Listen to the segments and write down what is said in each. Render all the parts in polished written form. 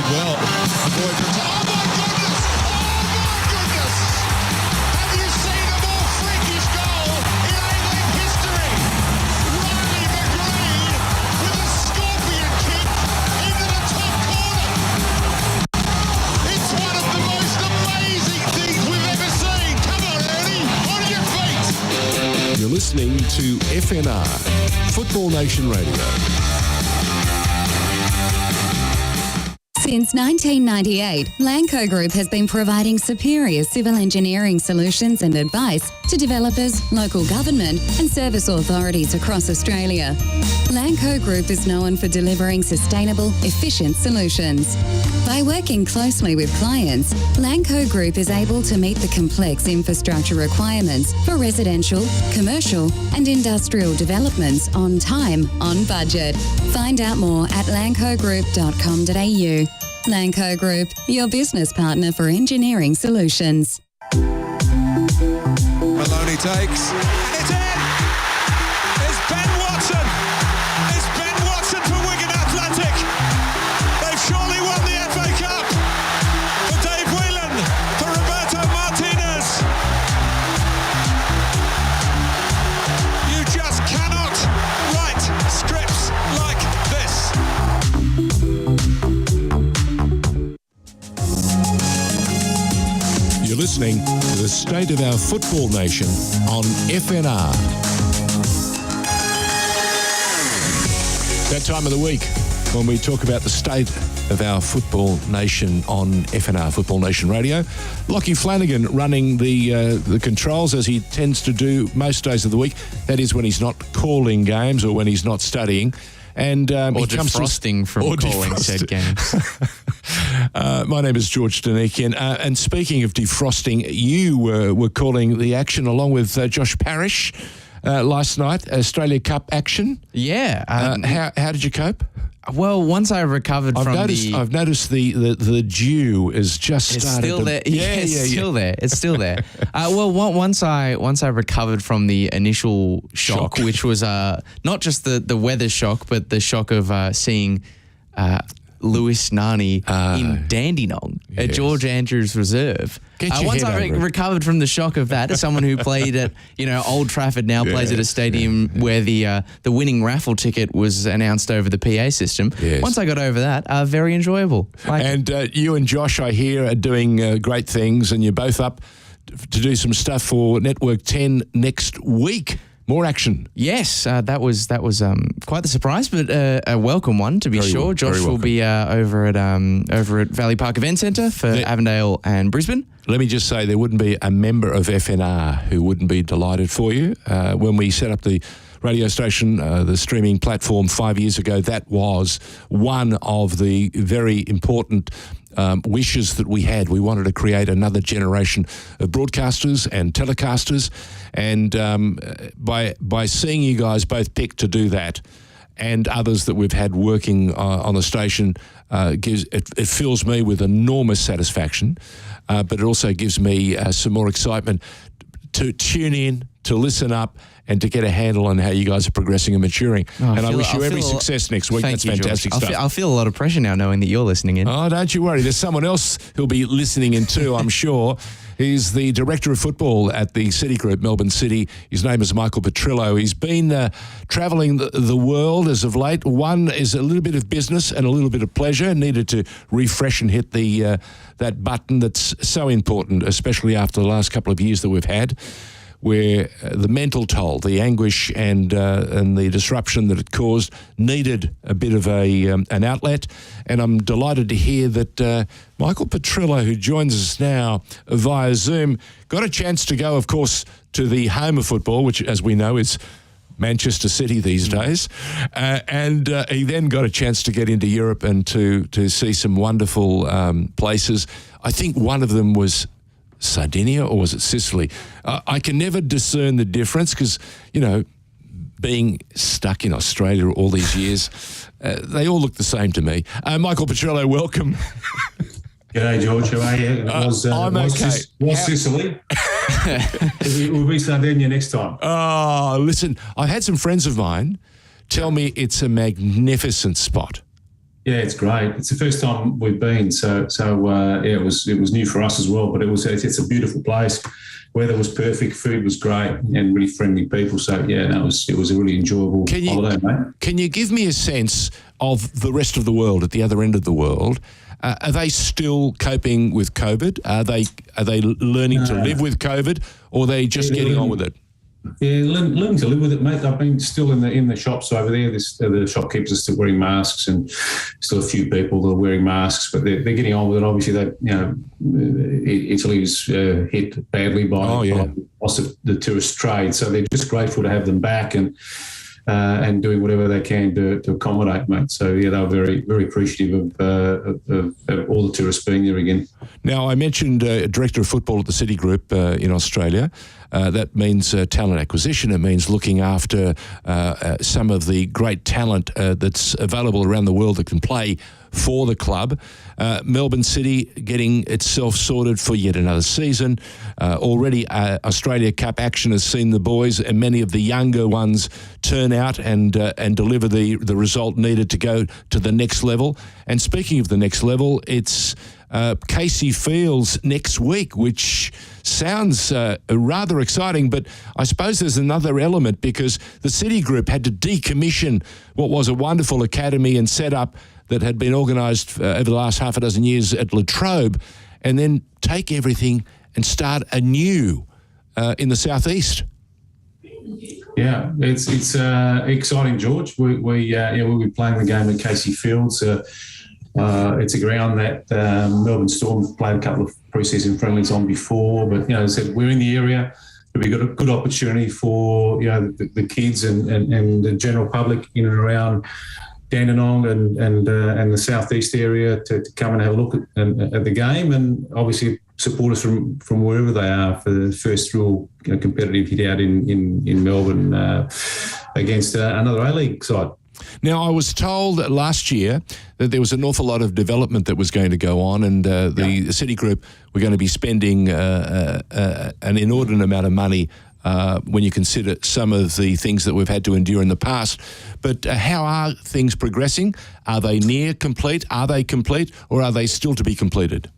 played well. The boy from... Oh, my goodness! Oh, my goodness! Have you seen a more freakish goal in A-League history? Riley McGreen with a scorpion kick into the top corner. It's one of the most amazing things we've ever seen. Come on, Ernie, on your feet. You're listening to FNR, Football Nation Radio. Since 1998, Lanco Group has been providing superior civil engineering solutions and advice to developers, local government and service authorities across Australia. Lanco Group is known for delivering sustainable, efficient solutions. By working closely with clients, Lanco Group is able to meet the complex infrastructure requirements for residential, commercial and industrial developments on time, on budget. Find out more at lancogroup.com.au. Lanco Group, your business partner for engineering solutions. Maloney takes, and it's in! It's Ben Watson! It's Ben Watson for Wigan Athletic! They've surely won the FA Cup! For Dave Whelan, for Roberto Martinez! You just cannot write scripts like this! You're listening to the State of Our Football Nation on FNR. That time of the week when we talk about the state of our football nation on FNR, Football Nation Radio. Lachie Flannigan running the controls as he tends to do most days of the week. That is when he's not calling games or when he's not studying. And or defrosting from calling said games. My name is George Donikian. And speaking of defrosting, you were calling the action along with Josh Parrish last night, Australia Cup action. Yeah. How did you cope? Well, once I recovered I've noticed the dew is just it's started. Still there. It's still there. It's still there. Well, once I recovered from the initial shock. Which was not just the weather shock, but the shock of seeing Lewis Nani in Dandenong at George Andrews Reserve. Once I recovered from the shock of that, as someone who played at Old Trafford now plays at a stadium where the winning raffle ticket was announced over the PA system. Yes. Once I got over that, very enjoyable. And you and Josh, I hear, are doing great things, and you're both up to do some stuff for Network 10 next week. More action. Yes, that was quite the surprise, but a welcome one to be sure. Josh will be over at Valley Park Event Centre for Avondale and Brisbane. Let me just say there wouldn't be a member of FNR who wouldn't be delighted for you. When we set up the radio station, the streaming platform 5 years ago, that was one of the very important wishes that we had. We wanted to create another generation of broadcasters and telecasters, and by seeing you guys both pick to do that, and others that we've had working on the station, it fills me with enormous satisfaction, but it also gives me some more excitement to tune in, to listen up, and to get a handle on how you guys are progressing and maturing. I wish you every success next week. That's fantastic stuff. I feel a lot of pressure now knowing that you're listening in. Oh, don't you worry. There's someone else who'll be listening in too, I'm sure. He's the Director of Football at the City Group, Melbourne City. His name is Michael Petrillo. He's been travelling the world as of late. One is a little bit of business and a little bit of pleasure. Needed to refresh and hit that button that's so important, especially after the last couple of years that we've had, where the mental toll, the anguish and the disruption that it caused needed a bit of an outlet. And I'm delighted to hear that Michael Petrillo, who joins us now via Zoom, got a chance to go, of course, to the home of football, which, as we know, is Manchester City these days. And he then got a chance to get into Europe and to see some wonderful places. I think one of them was Sardinia, or was it Sicily? I can never discern the difference because, being stuck in Australia all these years, they all look the same to me. Michael Petrillo, welcome. G'day, George. How are you? I'm okay. Was Sicily? We'll be Sardinia next time. Oh, listen, I've had some friends of mine tell me it's a magnificent spot. Yeah, it's great. It's the first time we've been, so yeah, it was new for us as well. But it's a beautiful place. Weather was perfect, food was great, and really friendly people. So yeah, it was a really enjoyable holiday, mate. Can you give me a sense of the rest of the world at the other end of the world? Are they still coping with COVID? Are they learning to live with COVID, or are they just getting on with it? Yeah, learning to live with it, mate. I've been still in the shops over there. The shopkeepers are still wearing masks, and still a few people that are wearing masks, but they're getting on with it. Obviously, Italy was hit badly by loss of the tourist trade, so they're just grateful to have them back and doing whatever they can to accommodate, mate. So yeah, they were very, very appreciative of all the tourists being there again. Now, I mentioned Director of Football at the City Group in Australia. That means talent acquisition. It means looking after some of the great talent that's available around the world that can play for the club. Melbourne City getting itself sorted for yet another season. Already Australia Cup action has seen the boys and many of the younger ones turn out and deliver the result needed to go to the next level. And speaking of the next level, it's Casey Fields next week, which sounds rather exciting, but I suppose there's another element because the City Group had to decommission what was a wonderful academy and setup that had been organised over the last half a dozen years at Latrobe, and then take everything and start anew in the southeast. Yeah, it's exciting, George. We'll be playing the game at Casey Fields. It's a ground that Melbourne Storm played a couple of pre-season friendlies on before, but as I said, we're in the area. We've got a good opportunity for the kids and the general public in and around Dandenong and the southeast area to come and have a look at the game, and obviously support us from wherever they are for the first real competitive hit out in Melbourne against another A-League side. Now, I was told last year that there was an awful lot of development that was going to go on, and the City Group were going to be spending an inordinate amount of money when you consider some of the things that we've had to endure in the past. But how are things progressing? Are they near complete? Are they complete? Or are they still to be completed?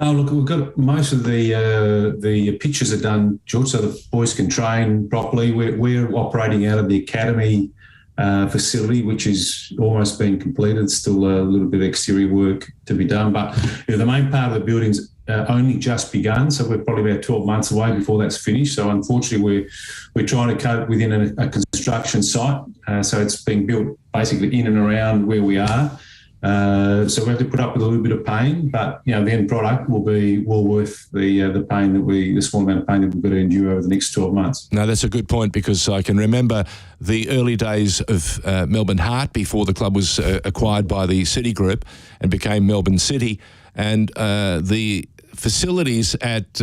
Oh, look, we've got most of the pitches are done, George, so the boys can train properly. We're operating out of the academy facility, which is almost been completed. Still a little bit of exterior work to be done, but the main part of the building's only just begun, so we're probably about 12 months away before that's finished. So unfortunately, we're trying to cope within a construction site, so it's being built basically in and around where we are. So we have to put up with a little bit of pain, but the end product will be well worth the pain the small amount of pain that we've got to endure over the next 12 months. No, that's a good point, because I can remember the early days of Melbourne Heart before the club was acquired by the City Group and became Melbourne City, and the facilities at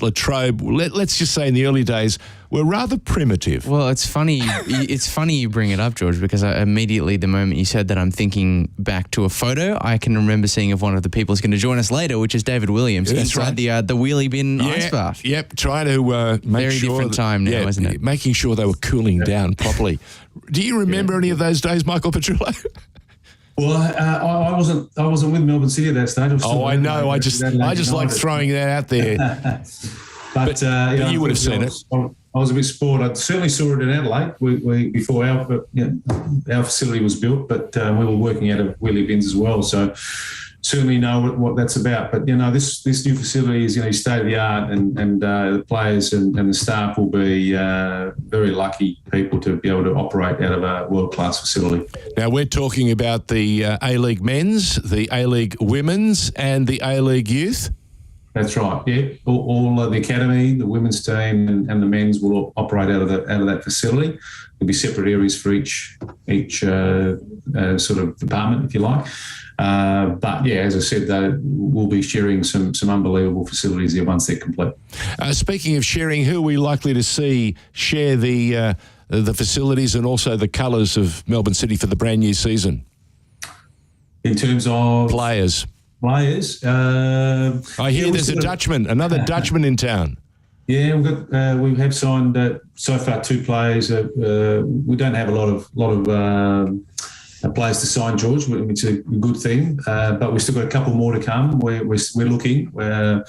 Latrobe, let's just say in the early days, were rather primitive. Well, it's funny. It's funny you bring it up, George, because immediately the moment you said that, I'm thinking back to a photo I can remember seeing of one of the people who's going to join us later, which is David Williams, inside the wheelie bin ice bath. Yep, trying to make very sure different time now, isn't it? Making sure they were cooling down properly. Do you remember any of those days, Michael Petrillo? Well, I wasn't with Melbourne City at that stage. I know. I just like throwing that out there. but you would have seen it. I was a bit spoiled. I certainly saw it in Adelaide before our facility was built, but we were working out of wheelie bins as well. So certainly know what that's about. But this new facility is state of the art, and the players and the staff will be very lucky people to be able to operate out of a world class facility. Now we're talking about the A-League men's, the A-League women's, and the A-League youth. That's right. Yeah, all the academy, the women's team, and the men's will all operate out of that facility. There'll be separate areas for each sort of department, if you like. But yeah, as I said, we'll be sharing some unbelievable facilities there once they're complete. Speaking of sharing, who are we likely to see share the facilities and also the colours of Melbourne City for the brand new season? In terms of players. I hear there's another Dutchman in town. Yeah, we have signed so far 2 players. We don't have a lot of players to sign, George, which is a good thing. But we've still got a couple more to come. We're looking. We're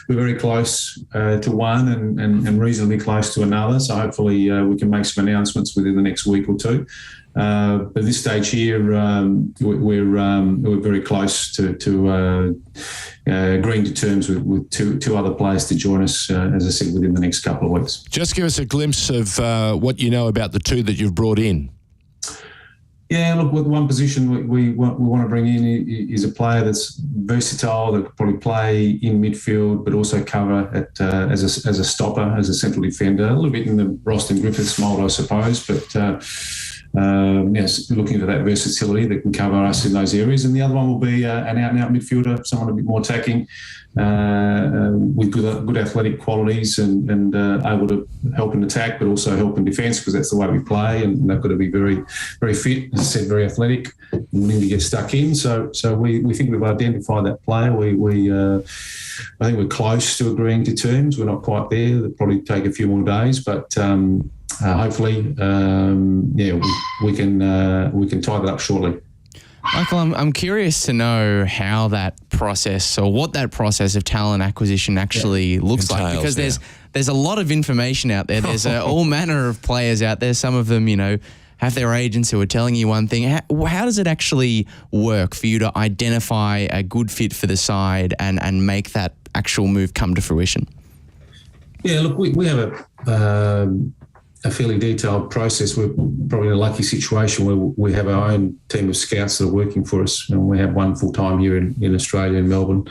very close to one and reasonably close to another. So hopefully we can make some announcements within the next week or two. But at this stage here, we're very close to agreeing to terms with two other players to join us, as I said, within the next couple of weeks. Just give us a glimpse of what you know about the two that you've brought in. Yeah, look, with one position we want to bring in is a player that's versatile, that could probably play in midfield, but also cover as a stopper, as a central defender, a little bit in the Roston Griffiths mould, I suppose, but looking for that versatility that can cover us in those areas. And the other one will be an out-and-out midfielder, someone a bit more attacking, with good athletic qualities and able to help in attack, but also help in defence, because that's the way we play. And they've got to be very, very fit, as I said, very athletic, and willing to get stuck in. So we think we've identified that player. I think we're close to agreeing to terms. We're not quite there. It'll probably take a few more days, but hopefully, we can tie that up shortly. Michael, I'm curious to know how that process, or what that process of talent acquisition actually looks like, because there's a lot of information out there. There's all manner of players out there. Some of them, have their agents who are telling you one thing. How does it actually work for you to identify a good fit for the side and make that actual move come to fruition? Yeah, look, we have a fairly detailed process. We're probably in a lucky situation where we have our own team of scouts that are working for us, and we have one full-time here in Australia, in Melbourne,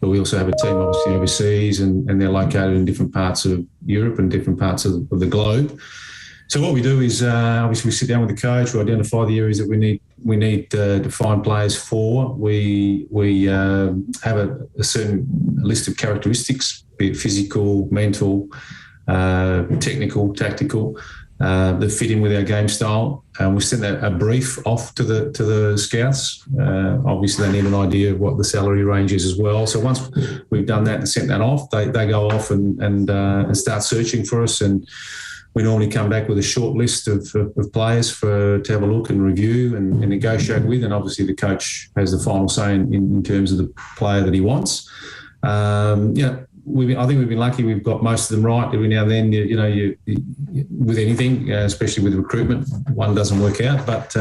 but we also have a team obviously overseas, and they're located in different parts of Europe and different parts of the globe. So what we do is obviously we sit down with the coach, we identify the areas that we need to find players for. We have a certain list of characteristics, be it physical, mental, technical, tactical, that fit in with our game style. And we send a brief off to the scouts. Obviously, they need an idea of what the salary range is as well. So once we've done that and sent that off, they go off and start searching for us. And we normally come back with a short list of players to have a look and review and negotiate with. And obviously, the coach has the final say in terms of the player that he wants. I think we've been lucky. We've got most of them right. Every now and then, you with anything, especially with recruitment, one doesn't work out. But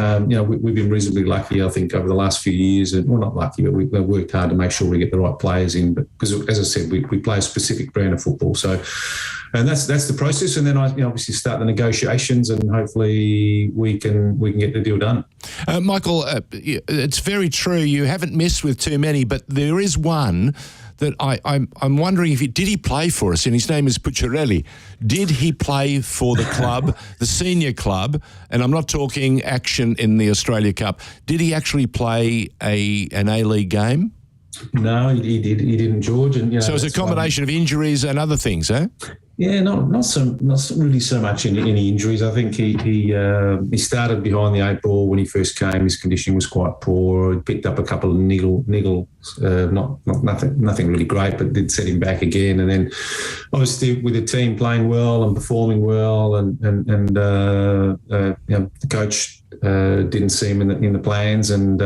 we've been reasonably lucky, I think, over the last few years. And we're not lucky, but we've worked hard to make sure we get the right players in. But because, as I said, we play a specific brand of football. So, and that's the process. And then I obviously start the negotiations, and hopefully we can get the deal done. Michael, it's very true. You haven't missed with too many, but there is one that I'm wondering did he play for us? And his name is Petrillo. Did he play for the club, the senior club? And I'm not talking action in the Australia Cup. Did he actually play an A-League game? No, he didn't, George. And so it's a combination of injuries and other things, eh? Yeah, not really so much any injuries. I think he started behind the 8 ball when he first came. His conditioning was quite poor. He picked up a couple of niggles, nothing really great, but did set him back again. And then, obviously, with the team playing well and performing well, and the coach didn't see him in the plans, and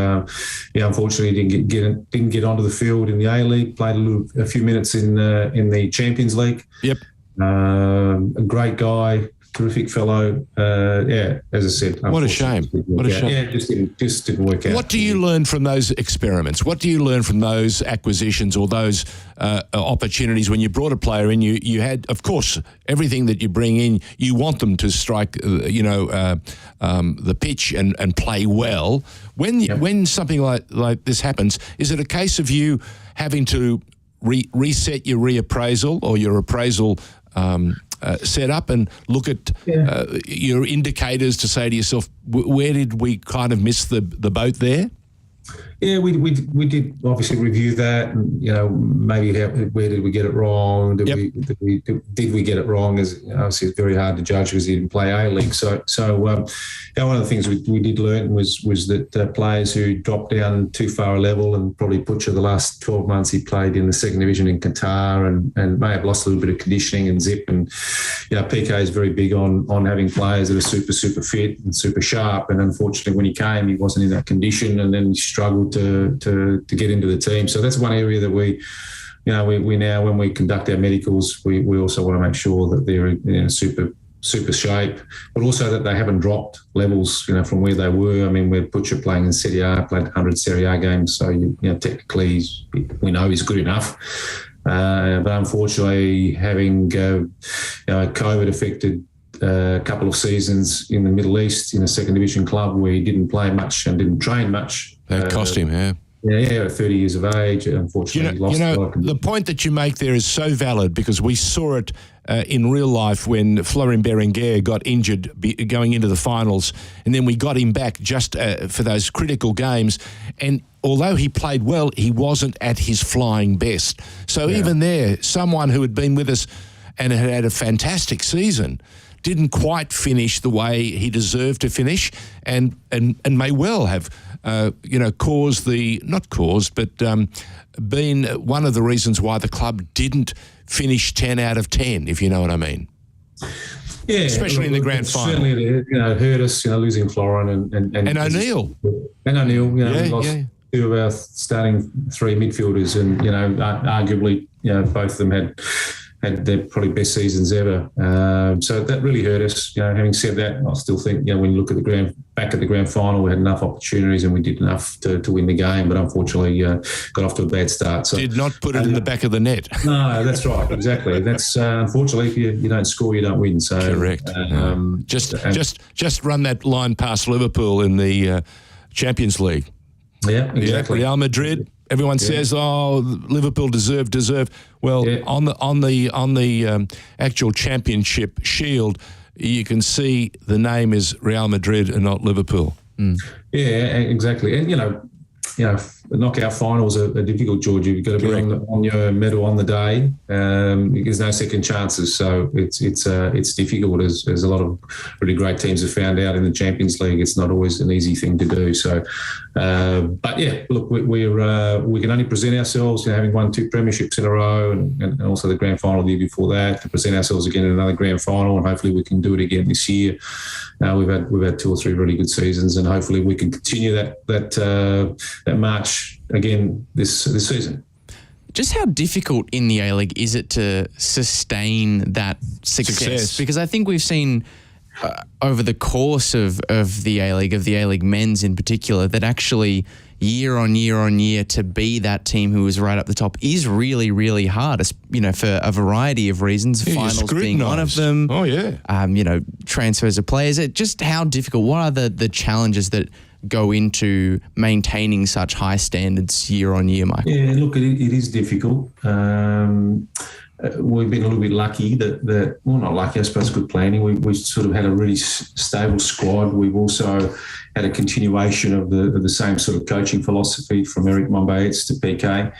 unfortunately didn't get onto the field in the A-League. Played a few minutes in the Champions League. Yep. A great guy, terrific fellow. As I said, what a shame. What a shame. Yeah, it just didn't work out. What do you learn from those experiments? What do you learn from those acquisitions or those opportunities when you brought a player in? You had, of course, everything that you bring in, you want them to strike, the pitch and play well. When something like this happens, is it a case of you having to reset your reappraisal or your appraisal set up and look at your indicators to say to yourself, where did we kind of miss the boat there? Yeah, we did obviously review that, and maybe where did we get it wrong? Did we get it wrong? As obviously it's very hard to judge because he didn't play A-League. So one of the things we did learn was that players who dropped down too far a level, and probably Butcher the last 12 months he played in the second division in Qatar and may have lost a little bit of conditioning and zip. And PK is very big on having players that are super fit and super sharp. And unfortunately, when he came, he wasn't in that condition, and then he struggled to get into the team. So that's one area that we now, when we conduct our medicals, we also want to make sure that they're in super shape, but also that they haven't dropped levels, from where they were. I mean, we're Butcher playing in Serie A, played 100 Serie A games, so technically we know he's good enough. But unfortunately, having COVID affected a couple of seasons in the Middle East in a second division club where he didn't play much and didn't train much. That cost him, yeah. Yeah, 30 years of age, unfortunately. The point that you make there is so valid, because we saw it in real life when Florian Berenguer got injured going into the finals, and then we got him back just for those critical games. And although he played well, he wasn't at his flying best. So even there, someone who had been with us and had a fantastic season didn't quite finish the way he deserved to finish, and may well have been one of the reasons why the club didn't finish 10 out of 10, if you know what I mean. Yeah, especially in the grand final. Certainly, it hurt us, losing Florin and O'Neill. And O'Neill, we lost two of our starting three midfielders, and arguably, both of them had their probably best seasons ever. So that really hurt us. Having said that, I still think, when you look at the grand final, we had enough opportunities and we did enough to win the game, but unfortunately got off to a bad start. So did not put it in the back of the net. No, that's right. Exactly. That's unfortunately, if you don't score, you don't win. So correct. Just run that line past Liverpool in the Champions League. Yeah, exactly. Real Madrid. Everyone says, Liverpool deserve. Well, on the actual championship shield, you can see the name is Real Madrid and not Liverpool. Mm. Yeah, exactly. And knockout finals are difficult, George. You've got to be on your medal on the day. There's no second chances, so it's difficult. As a lot of really great teams have found out in the Champions League, it's not always an easy thing to do. So, but yeah, look, we can only present ourselves, having won 2 premierships in a row, and also the grand final the year before that, to present ourselves again in another grand final, and hopefully we can do it again this year. We've had 2 or 3 really good seasons, and hopefully we can continue that march again this season. Just how difficult in the A-League is it to sustain that success? Because I think we've seen over the course of the A-League men's in particular, that actually year on year to be that team who is right up the top is really, really hard, for a variety of reasons, finals being one of them. Oh, yeah. Transfers of players. Just how difficult, what are the challenges that go into maintaining such high standards year on year, Michael? Yeah, look, it is difficult. We've been a little bit lucky that not lucky, I suppose, good planning. We sort of had a really stable squad. We've also had a continuation of the same sort of coaching philosophy from Eric Mombaetz to PK.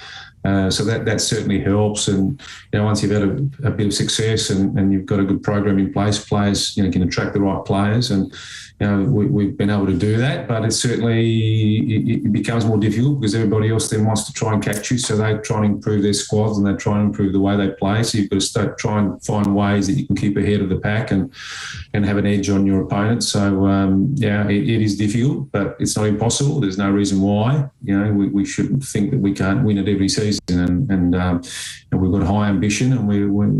So that certainly helps. And once you've had a bit of success and you've got a good program in place, players can attract the right players, and we've been able to do that. But it becomes more difficult because everybody else then wants to try and catch you. So they try and improve their squads and they try and improve the way they play. So you've got to try and find ways that you can keep ahead of the pack and have an edge on your opponent. So it is difficult, but it's not impossible. There's no reason why. We shouldn't think that we can't win it every season. And we've got high ambition, and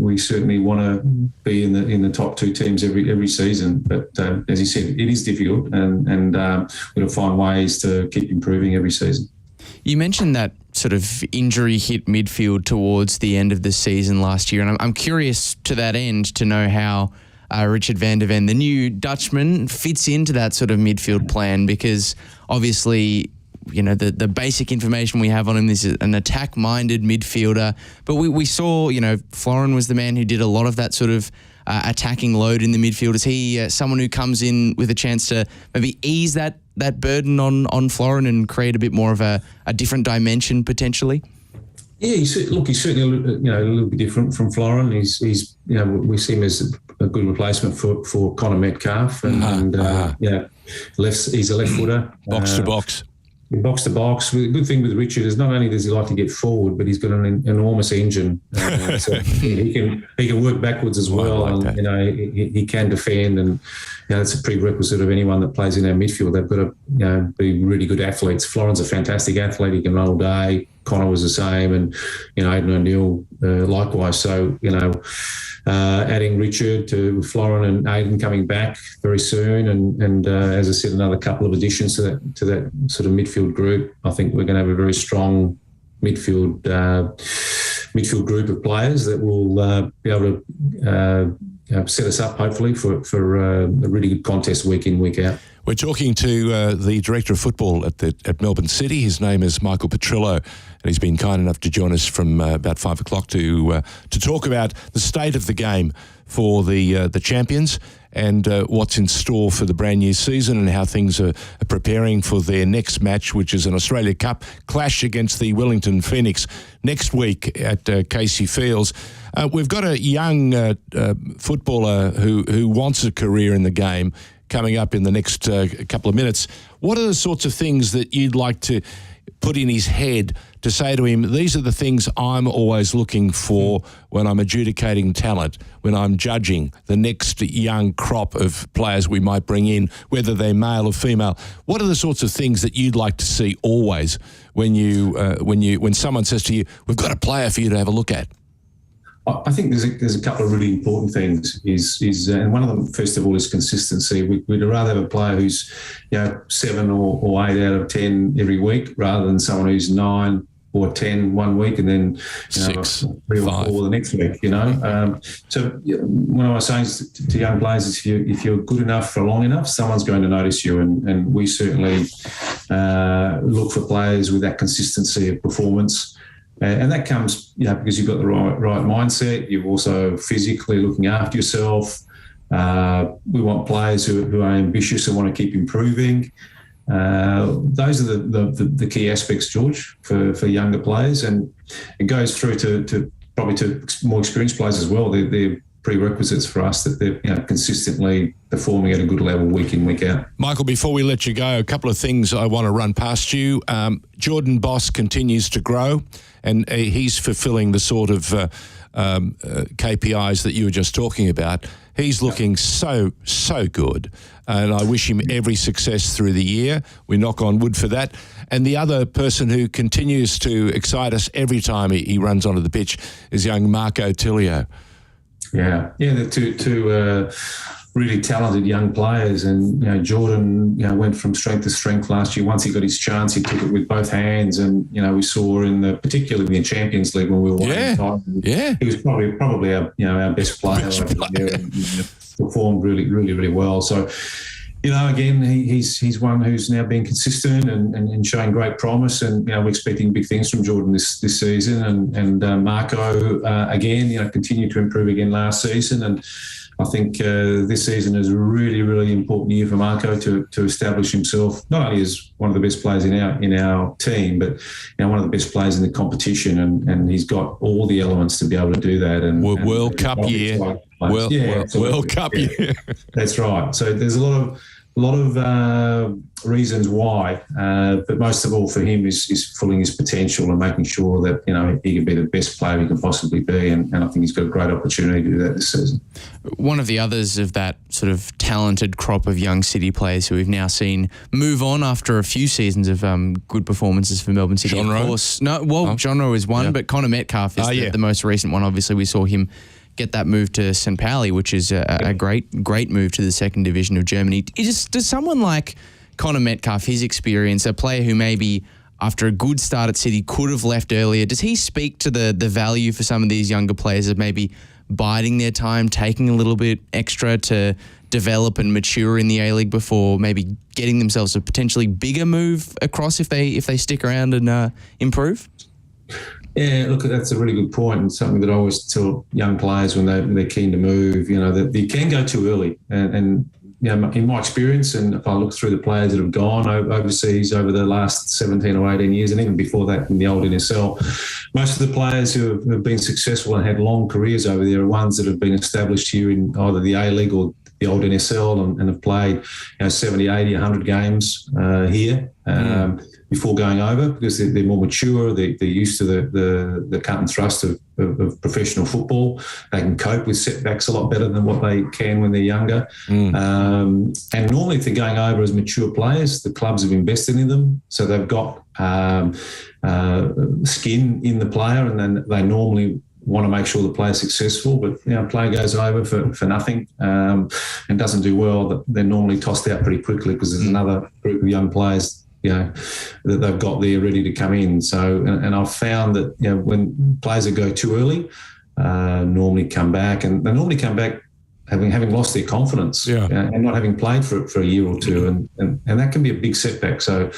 we certainly want to be in the top 2 teams every season. But as you said, it is difficult, and we've got to find ways to keep improving every season. You mentioned that sort of injury hit midfield towards the end of the season last year, and I'm curious to that end to know how Richard van der Ven, the new Dutchman, fits into that sort of midfield plan, because obviously the basic information we have on him is an attack-minded midfielder. But we saw, Florin was the man who did a lot of that sort of attacking load in the midfield? Is he someone who comes in with a chance to maybe ease that burden on Florin and create a bit more of a different dimension potentially? Yeah, he's certainly a little bit different from Florin. He's we see him as a good replacement for Connor Metcalf, and he's a left footer, box to box. Box to box. The good thing with Richard is not only does he like to get forward, but he's got an enormous engine. So he can work backwards as well. Like and he can defend, and that's a prerequisite of anyone that plays in our midfield. They've got to be really good athletes. Florin's a fantastic athlete. He can run all day. Connor was the same, and Aidan O'Neill likewise. So adding Richard to Florin and Aidan coming back very soon, and as I said, another couple of additions to that sort of midfield group. I think we're going to have a very strong midfield group of players that will be able to set us up hopefully for a really good contest week in, week out. We're talking to the Director of Football at Melbourne City. His name is Michael Petrillo, and he's been kind enough to join us from about 5 o'clock to talk about the state of the game for the champions and what's in store for the brand new season and how things are preparing for their next match, which is an Australia Cup clash against the Wellington Phoenix next week at Casey Fields. We've got a young footballer who wants a career in the game coming up in the next couple of minutes. What are the sorts of things that you'd like to put in his head to say to him, these are the things I'm always looking for when I'm adjudicating talent, when I'm judging the next young crop of players we might bring in, whether they're male or female? What are the sorts of things that you'd like to see always when someone says to you, we've got a player for you to have a look at? I think there's a couple of really important things. And one of them, first of all, is consistency. We'd rather have a player who's 7 or 8 out of 10 every week, rather than someone who's 9 or 10 one week and then 6, 3 or 5 4 the next week. So what I was saying to young players is, if you're good enough for long enough, someone's going to notice you, and we certainly look for players with that consistency of performance. And that comes, because you've got the right mindset. You're also physically looking after yourself. We want players who are ambitious and want to keep improving. Those are the key aspects, George, for younger players, and it goes through to probably to more experienced players as well. They're prerequisites for us that they're consistently performing at a good level week in, week out. Michael, before we let you go, a couple of things I want to run past you. Jordan Boss continues to grow, and he's fulfilling the sort of KPIs that you were just talking about. He's looking so good, and I wish him every success through the year. We knock on wood for that. And the other person who continues to excite us every time he runs onto the pitch is young Marco Tilio. Yeah, they're two really talented young players, and Jordan went from strength to strength last year. Once he got his chance, he took it with both hands, and we saw particularly in the Champions League when we were winning title. Yeah, he was probably our best player over there, and performed really well. So. Again, he's one who's now been consistent and showing great promise, and we're expecting big things from Jordan this season, and Marco again, continued to improve again last season, and I think this season is a really important year for Marco to establish himself not only as one of the best players in our team, but one of the best players in the competition, and he's got all the elements to be able to do that. And World Cup year. World Cup year. That's right. So there's a lot of reasons why, but most of all for him is fulfilling his potential and making sure that he can be the best player he can possibly be, and I think he's got a great opportunity to do that this season. One of the others of that sort of talented crop of young City players who we've now seen move on after a few seasons of good performances for Melbourne City. John Rowe? John Rowe is one, but Connor Metcalf is the most recent one. Obviously, we saw him get that move to St. Pauli, which is a great move to the second division of Germany. Does someone like Connor Metcalf, his experience, a player who maybe after a good start at City could have left earlier, does he speak to the value for some of these younger players of maybe biding their time, taking a little bit extra to develop and mature in the A-League before maybe getting themselves a potentially bigger move across if they stick around and improve? Yeah, look, that's a really good point, and something that I always tell young players when they're keen to move. That you can go too early, and in my experience, and if I look through the players that have gone overseas over the last 17 or 18 years, and even before that in the old NSL, most of the players who have been successful and had long careers over there are ones that have been established here in either the A-League or the old NSL and have played 70, 80, 100 games here before going over, because they're more mature, they're used to the cut and thrust of professional football. They can cope with setbacks a lot better than what they can when they're younger. And normally if they're going over as mature players, the clubs have invested in them, so they've got skin in the player, and then they normally want to make sure the player's successful. But a player goes over for nothing and doesn't do well, they're normally tossed out pretty quickly, because there's another group of young players that they've got there ready to come in. So, and I've found that when players that go too early normally come back, and they normally come back having lost their confidence and not having played for a year or two, and that can be a big setback. So,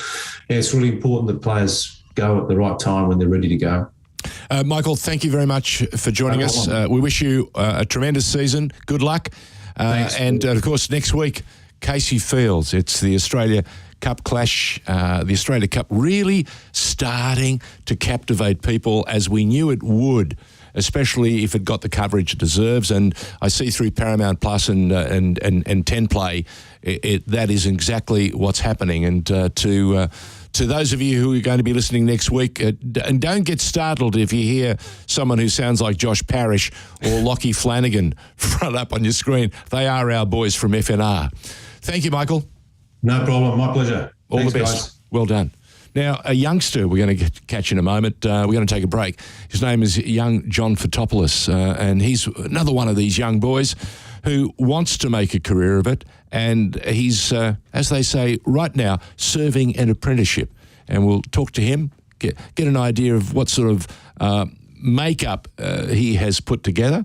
it's really important that players go at the right time when they're ready to go. Michael, thank you very much for joining us. We wish you a tremendous season. Good luck. And, of course, next week, Casey Fields. It's the Australia Cup clash. The Australia Cup really starting to captivate people, as we knew it would, especially if it got the coverage it deserves. And I see through Paramount Plus and 10 Play, that is exactly what's happening. And to those of you who are going to be listening next week, and don't get startled if you hear someone who sounds like Josh Parrish or Lachie Flannigan front up on your screen. They are our boys from FNR. Thank you, Michael. No problem. My pleasure. Thanks, the best. Guys. Well done. Now, a youngster we're going to catch in a moment. We're going to take a break. His name is young John Fotopoulos, and he's another one of these young boys who wants to make a career of it, and he's, as they say right now, serving an apprenticeship. And we'll talk to him, get an idea of what sort of makeup he has put together,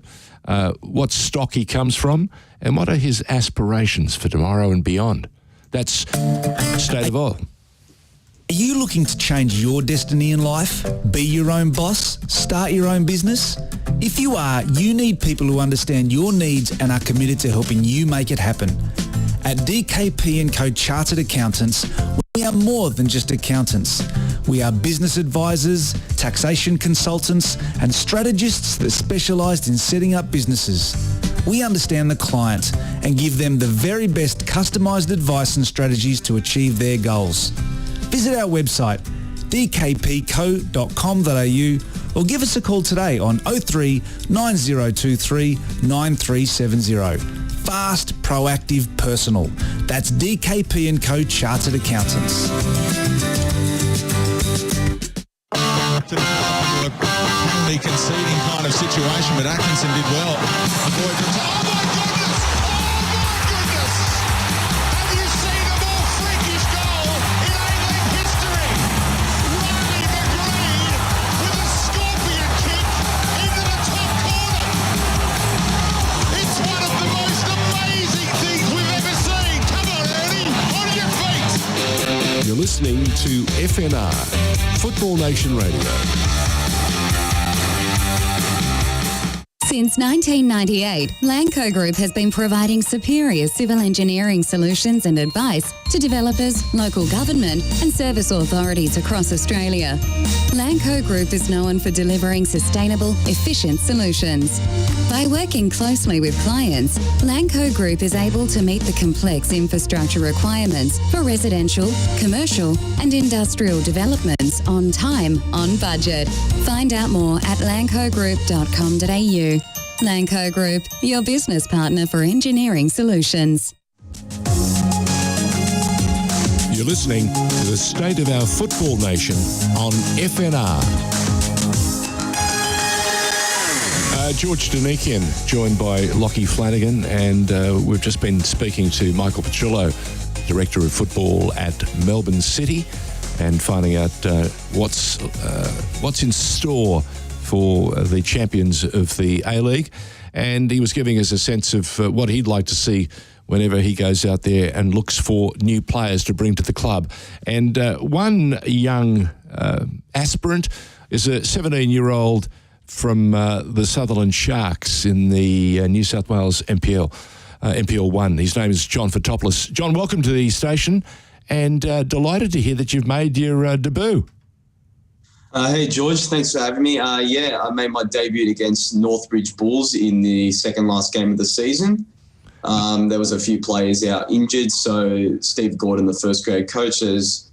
what stock he comes from, and what are his aspirations for tomorrow and beyond. That's State of Oil. Are you looking to change your destiny in life? Be your own boss? Start your own business? If you are, you need people who understand your needs and are committed to helping you make it happen. At DKP & Co Chartered Accountants, we are more than just accountants. We are business advisors, taxation consultants, and strategists that specialise in setting up businesses. We understand the client and give them the very best customised advice and strategies to achieve their goals. Visit our website, dkpco.com.au, or give us a call today on 03 9023 9370. Fast, proactive, personal. That's DKP & Co Chartered Accountants. Penalty conceding kind of situation, but Atkinson did well. Oh my goodness! Have you seen a more freakish goal in A-League history? Riley McGreen with a scorpion kick into the top corner. It's one of the most amazing things we've ever seen. Come on, Ernie, on your feet. You're listening to FNR, Football Nation Radio. Since 1998, Lanco Group has been providing superior civil engineering solutions and advice to developers, local government and service authorities across Australia. Lanco Group is known for delivering sustainable, efficient solutions. By working closely with clients, Lanco Group is able to meet the complex infrastructure requirements for residential, commercial and industrial developments on time, on budget. Find out more at lancogroup.com.au. Lanco Group, your business partner for engineering solutions. You're listening to the State of Our Football Nation on FNR. George Donikian, joined by Lachie Flannigan, and we've just been speaking to Michael Petrillo, Director of Football at Melbourne City, and finding out what's in store for the champions of the A-League. And he was giving us a sense of what he'd like to see whenever he goes out there and looks for new players to bring to the club. And one young aspirant is a 17-year-old from the Sutherland Sharks in the New South Wales NPL 1. His name is John Fotopoulos. John, welcome to the station, and delighted to hear that you've made your debut. Hey, George, thanks for having me. I made my debut against Northbridge Bulls in the second last game of the season. There was a few players out injured, so Steve Gordon, the first grade coach, has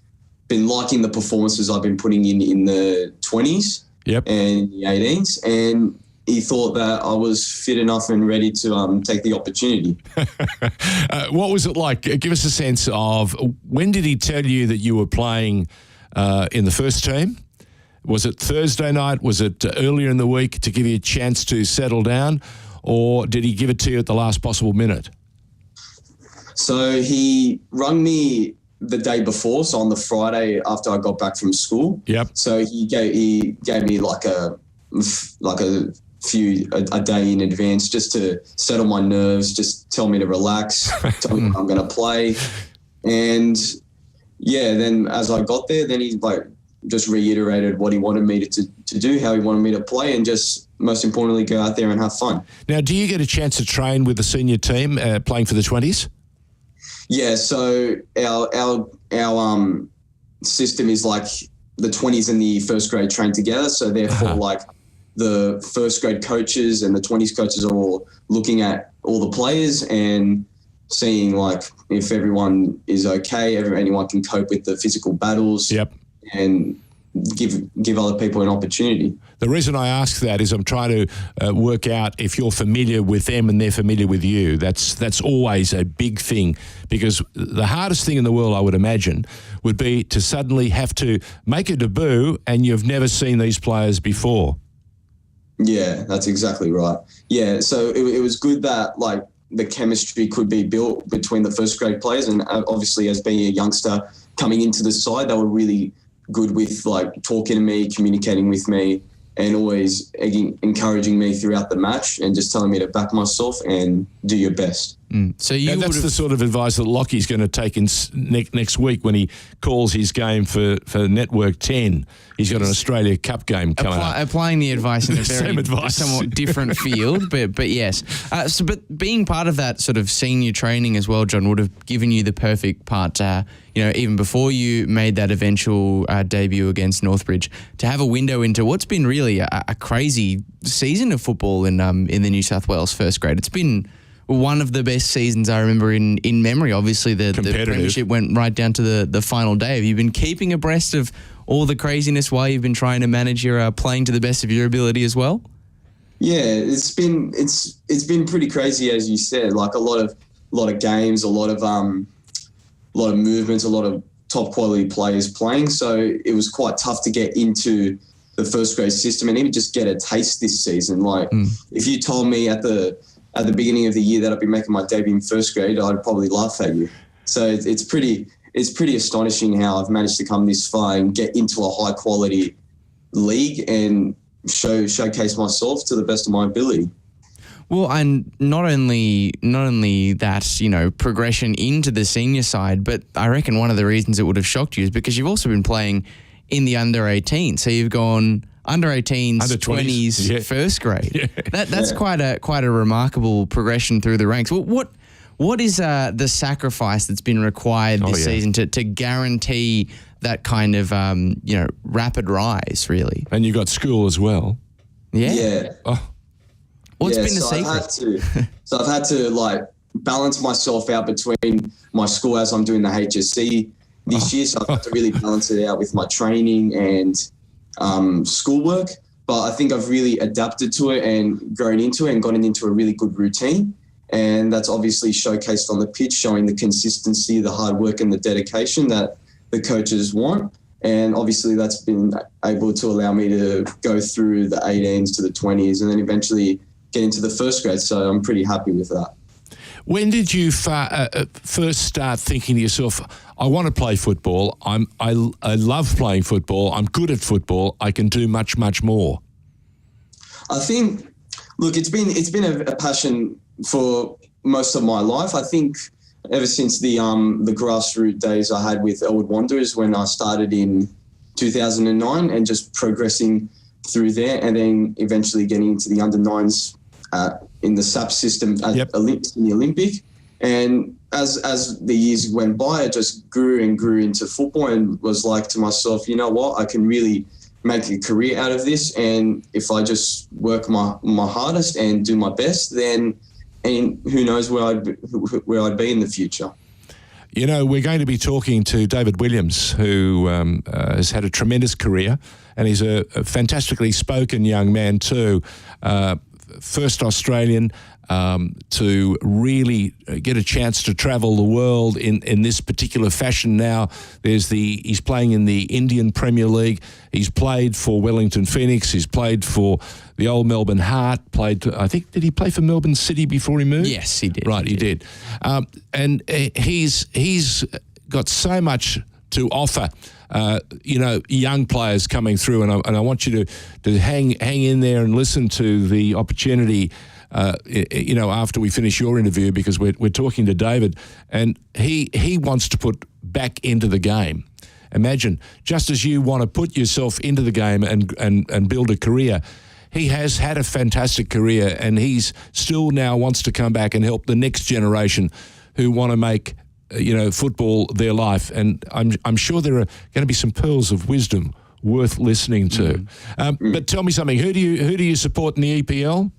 been liking the performances I've been putting in the 20s and the 18s, and he thought that I was fit enough and ready to take the opportunity. What was it like? Give us a sense of, when did he tell you that you were playing in the first team? Was it Thursday night? Was it earlier in the week to give you a chance to settle down? Or did he give it to you at the last possible minute? So he rang me the day before, so on the Friday after I got back from school. Yep. So he gave me like a day in advance just to settle my nerves, just tell me to relax, tell me I'm going to play. And then as I got there, then he just reiterated what he wanted me to do, how he wanted me to play, and just most importantly go out there and have fun. Now, do you get a chance to train with the senior team playing for the 20s? Yeah, so our system is like the 20s and the first grade train together, so therefore the first grade coaches and the 20s coaches are all looking at all the players and seeing if everyone is okay, anyone can cope with the physical battles. Yep. And give other people an opportunity. The reason I ask that is I'm trying to work out if you're familiar with them and they're familiar with you. That's always a big thing, because the hardest thing in the world, I would imagine, would be to suddenly have to make a debut and you've never seen these players before. Yeah, that's exactly right. Yeah, so it was good that the chemistry could be built between the first grade players, and obviously as being a youngster coming into the side, they were really good with talking to me, communicating with me, and always encouraging me throughout the match and just telling me to back myself and do your best. So that's the sort of advice that Lachie's going to take in next week when he calls his game for Network 10. He's got an Australia Cup game coming up. Applying the advice in a very somewhat different field, but yes. But being part of that sort of senior training as well, John, would have given you the perfect part, even before you made that eventual debut against Northbridge, to have a window into what's been really a crazy season of football in the New South Wales first grade. It's been one of the best seasons I remember in memory. Obviously, the premiership went right down to the final day. Have you been keeping abreast of all the craziness while you've been trying to manage your playing to the best of your ability as well? Yeah, it's been pretty crazy, as you said. A lot of games, a lot of movements, a lot of top quality players playing. So it was quite tough to get into the first grade system and even just get a taste this season. If you told me at the beginning of the year that I'd be making my debut in first grade, I'd probably laugh at you. So it's pretty astonishing how I've managed to come this far and get into a high quality league and showcase myself to the best of my ability. Well, and not only that, progression into the senior side, but I reckon one of the reasons it would have shocked you is because you've also been playing in the under 18. So you've gone under 18s, under 20s, first grade. Yeah. That's quite a remarkable progression through the ranks. What is the sacrifice that's been required this season to guarantee that kind of rapid rise, really? And you got school as well. Yeah. Oh. What's been the secret? I've had to balance myself out between my school as I'm doing the HSC this year. So I've had to really balance it out with my training and schoolwork. But I think I've really adapted to it and grown into it and gotten into a really good routine. And that's obviously showcased on the pitch, showing the consistency, the hard work and the dedication that the coaches want. And obviously that's been able to allow me to go through the 18s to the 20s and then eventually get into the first grade. So I'm pretty happy with that. When did you first start thinking to yourself, I want to play football, I love playing football, I'm good at football, I can do much, much more? I think, look, it's been a passion for most of my life. I think ever since the grassroots days I had with Elwood Wanderers when I started in 2009 and just progressing through there, and then eventually getting into the under-9s in the SAP system in the Olympic. And as the years went by, I just grew and grew into football and was like to myself, you know what, I can really make a career out of this. And if I just work my hardest and do my best, then who knows where I'd be in the future. You know, we're going to be talking to David Williams, who has had a tremendous career, and he's a fantastically spoken young man too. First Australian to really get a chance to travel the world in this particular fashion now. He's playing in the Indian Premier League. He's played for Wellington Phoenix. He's played for the old Melbourne Heart. Did he play for Melbourne City before he moved? Yes, he did. Right, he did. And he's got so much to offer. Young players coming through, and I want you to hang in there and listen to the opportunity. After we finish your interview, because we're talking to David, and he wants to put back into the game. Imagine, just as you want to put yourself into the game and build a career, he has had a fantastic career, and he's still now wants to come back and help the next generation who want to make football their life. And I'm sure there are going to be some pearls of wisdom worth listening to. But tell me something. Who do you support in the EPL?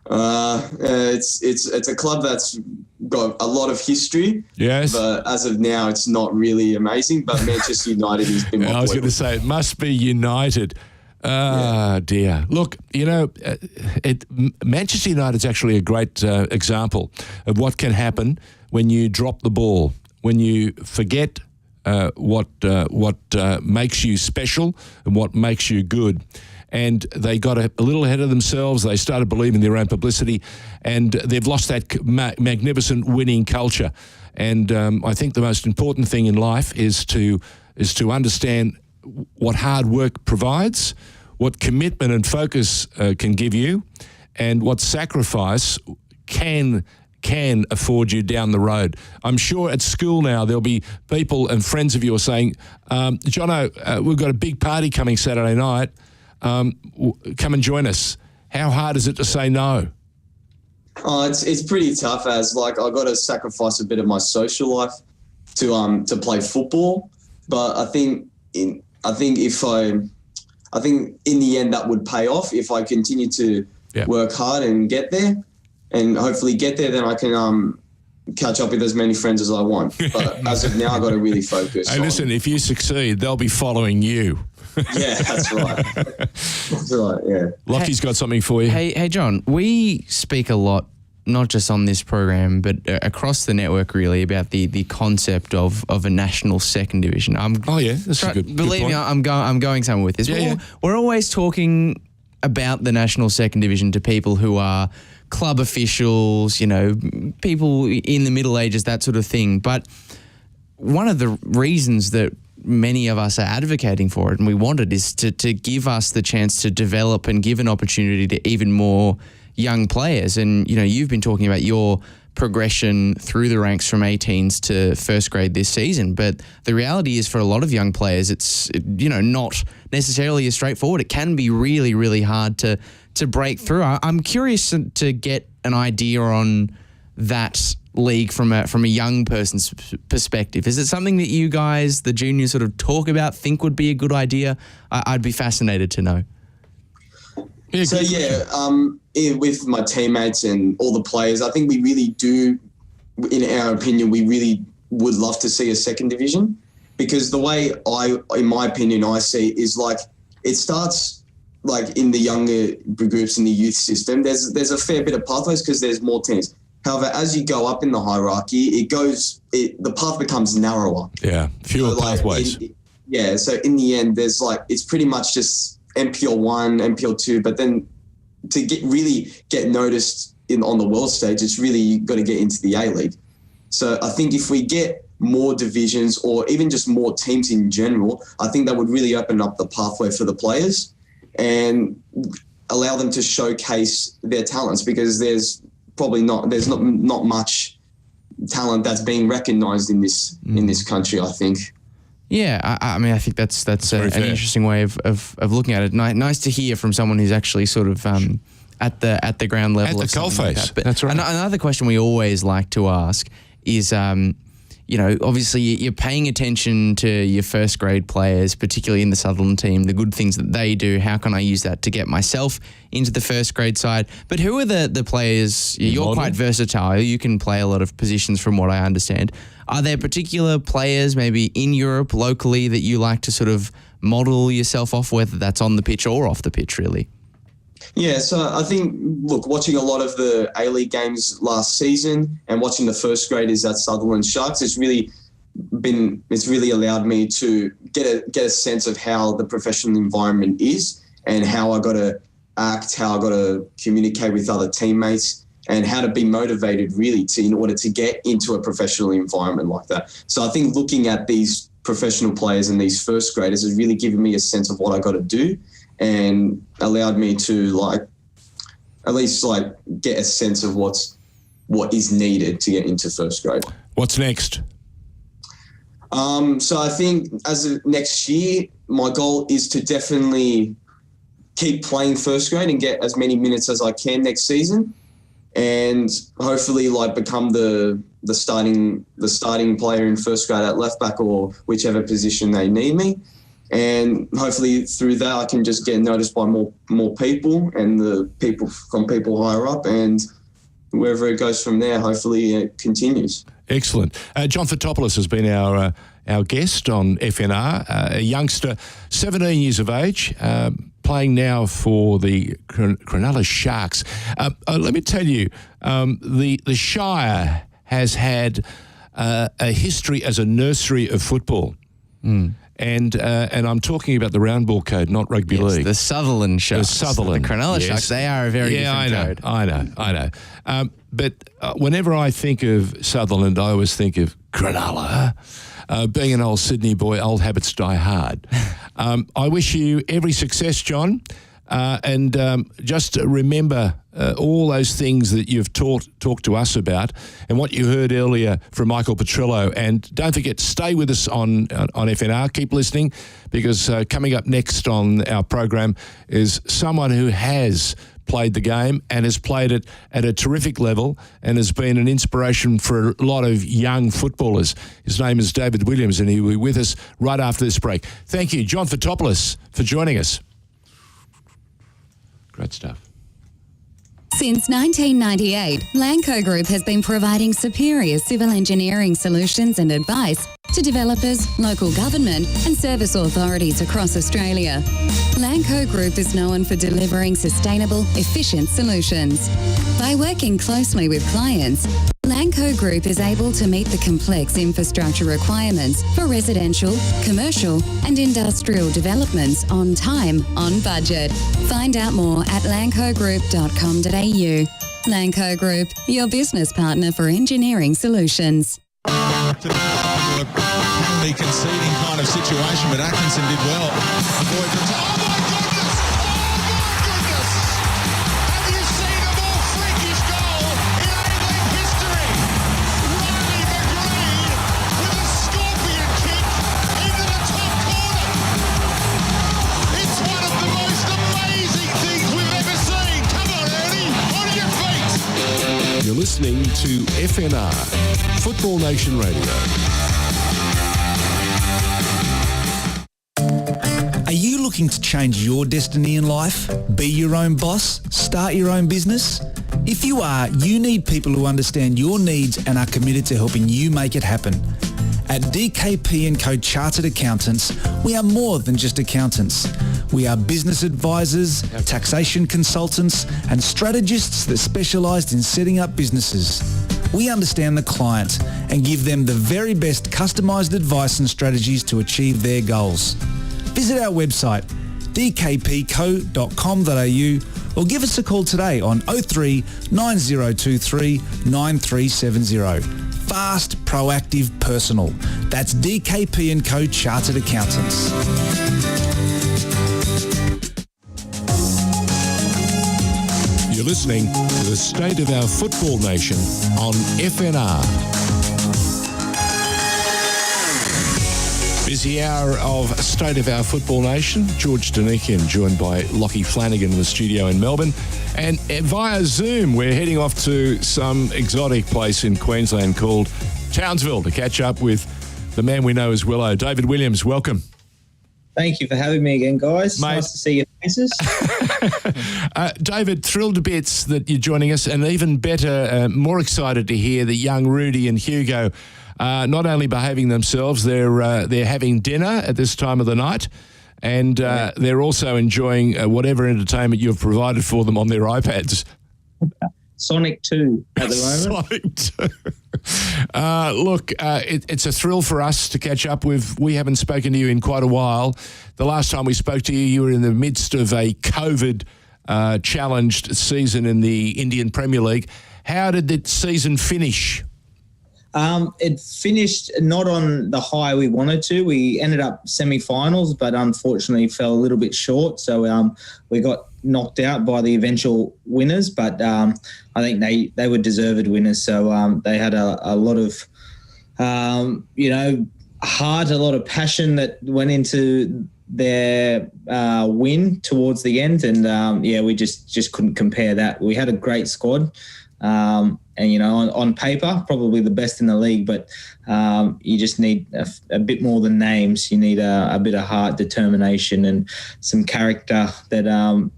It's a club that's got a lot of history. Yes. But as of now, it's not really amazing. But Manchester United has been. I was going to say it must be United. Dear. Look, Manchester United's actually a great example of what can happen when you drop the ball, when you forget what makes you special and what makes you good. And they got a little ahead of themselves. They started believing their own publicity, and they've lost that magnificent winning culture. And I think the most important thing in life is to understand what hard work provides, what commitment and focus can give you, and what sacrifice can afford you down the road. I'm sure at school now there'll be people and friends of yours saying, Jono, we've got a big party coming Saturday night. Come and join us. How hard is it to say no? Oh, it's pretty tough, as like I got to sacrifice a bit of my social life to play football. But I think in the end that would pay off if I continue to work hard and get there, and hopefully get there. Then I can catch up with as many friends as I want. But as of now, I got to really focus. Hey, listen, if you succeed, they'll be following you. Yeah, that's right. That's right, yeah. Lockie's got something for you. Hey, John, we speak a lot, not just on this program, but across the network, really, about the concept of a national second division. That's a good Believe me, point. I'm going somewhere with this. Yeah. We're always talking about the national second division to people who are club officials, people in the Middle Ages, that sort of thing. But one of the reasons that many of us are advocating for it and we want it is to give us the chance to develop and give an opportunity to even more young players. And, you've been talking about your progression through the ranks from 18s to first grade this season. But the reality is for a lot of young players, it's, not necessarily as straightforward. It can be really, really hard to break through. I'm curious to get an idea on that league from a young person's perspective. Is it something that you guys, the juniors, sort of talk about, think would be a good idea? I'd be fascinated to know. With my teammates and all the players, I think we really do, in our opinion, we really would love to see a second division, because the way in my opinion, I see it is like it starts like in the younger groups in the youth system. There's a fair bit of pathways because there's more teams. However, as you go up in the hierarchy, the path becomes narrower. Yeah, fewer pathways. So in the end, there's it's pretty much just NPL 1, NPL 2, but then to get noticed on the world stage, it's really you got to get into the A-League. So I think if we get more divisions or even just more teams in general, I think that would really open up the pathway for the players and allow them to showcase their talents, because there's not much talent that's being recognised in this country, I think. Yeah, I mean, I think that's an interesting way of looking at it. Nice to hear from someone who's actually sort of at the ground level. At the coalface. Like that. But that's right. Another question we always like to ask is, obviously you're paying attention to your first grade players, particularly in the Sutherland team, the good things that they do. How can I use that to get myself into the first grade side? But who are the players? You're quite versatile. You can play a lot of positions from what I understand. Are there particular players maybe in Europe, locally, that you like to sort of model yourself off, whether that's on the pitch or off the pitch, really? Yeah, so I think, look, watching a lot of the A-League games last season and watching the first graders at Sutherland Sharks, it's really allowed me to get a sense of how the professional environment is and how I got to act, how I got to communicate with other teammates, and how to be motivated really in order to get into a professional environment like that. So I think looking at these professional players and these first graders has really given me a sense of what I got to do and allowed me to at least get a sense of what is needed to get into first grade. What's next? So I think as of next year, my goal is to definitely keep playing first grade and get as many minutes as I can next season, and hopefully become the starting player in first grade at left back or whichever position they need me. And hopefully through that I can just get noticed by more people and the people higher up, and wherever it goes from there, hopefully it continues. Excellent. John Fotopoulos has been our guest on FNR, a youngster, 17 years of age, playing now for the Cronulla Sharks. Let me tell you, the Shire has had a history as a nursery of football. And I'm talking about the round ball code, not rugby league. The Sutherland Sharks. The Sutherland. The Cronulla Sharks, they are a very different code. I know. But whenever I think of Sutherland, I always think of Cronulla. Being an old Sydney boy, old habits die hard. I wish you every success, John. And just remember all those things that you've talked to us about and what you heard earlier from Michael Petrillo. And don't forget, stay with us on FNR. Keep listening, because coming up next on our program is someone who has played the game and has played it at a terrific level and has been an inspiration for a lot of young footballers. His name is David Williams, and he will be with us right after this break. Thank you, John Fotopoulos, for joining us. Great stuff. Since 1998, Lanco Group has been providing superior civil engineering solutions and advice to developers, local government and service authorities across Australia. Lanco Group is known for delivering sustainable, efficient solutions. By working closely with clients, Lanco Group is able to meet the complex infrastructure requirements for residential, commercial and industrial developments on time, on budget. Find out more at lancogroup.com.au. Lanco Group, your business partner for engineering solutions. Penalty conceding kind of situation, but Atkinson did well. Oh my goodness! Have you seen a more freakish goal in A-League history? Riley McGreen with a scorpion kick into the top corner. It's one of the most amazing things we've ever seen. Come on, Ernie, on your feet. You're listening to FNR, Football Nation Radio. Are you looking to change your destiny in life? Be your own boss? Start your own business? If you are, you need people who understand your needs and are committed to helping you make it happen. At DKP & Co Chartered Accountants, we are more than just accountants. We are business advisors, taxation consultants and strategists that specialise in setting up businesses. We understand the client and give them the very best customised advice and strategies to achieve their goals. Visit our website dkpco.com.au or give us a call today on 03 9023 9370. Fast, proactive, personal. That's DKP & Co Chartered Accountants. You're listening to the State of Our Football Nation on FNR. Busy hour of State of Our Football Nation. George Donikian, joined by Lachie Flannigan in the studio in Melbourne. And via Zoom, we're heading off to some exotic place in Queensland called Townsville to catch up with the man we know as Willow. David Williams, welcome. Thank you for having me again, guys. Mate. Nice to see your faces. David, thrilled to bits that you're joining us, and even better, more excited to hear that young Rudy and Hugo are not only behaving themselves, they're having dinner at this time of the night, and they're also enjoying whatever entertainment you've provided for them on their iPads. Sonic 2 at the moment. Sonic 2. Look, it's a thrill for us to catch up with. We haven't spoken to you in quite a while. The last time we spoke to you, you were in the midst of a COVID challenged season in the Indian Premier League. How did the season finish? It finished not on the high we wanted to. We ended up semi-finals, but unfortunately fell a little bit short. So we got knocked out by the eventual winners, but I think they were deserved winners. So they had a lot of, heart, a lot of passion that went into their win towards the end. And, we just couldn't compare that. We had a great squad. And, on paper, probably the best in the league, but you just need a bit more than names. You need a bit of heart, determination, and some character that,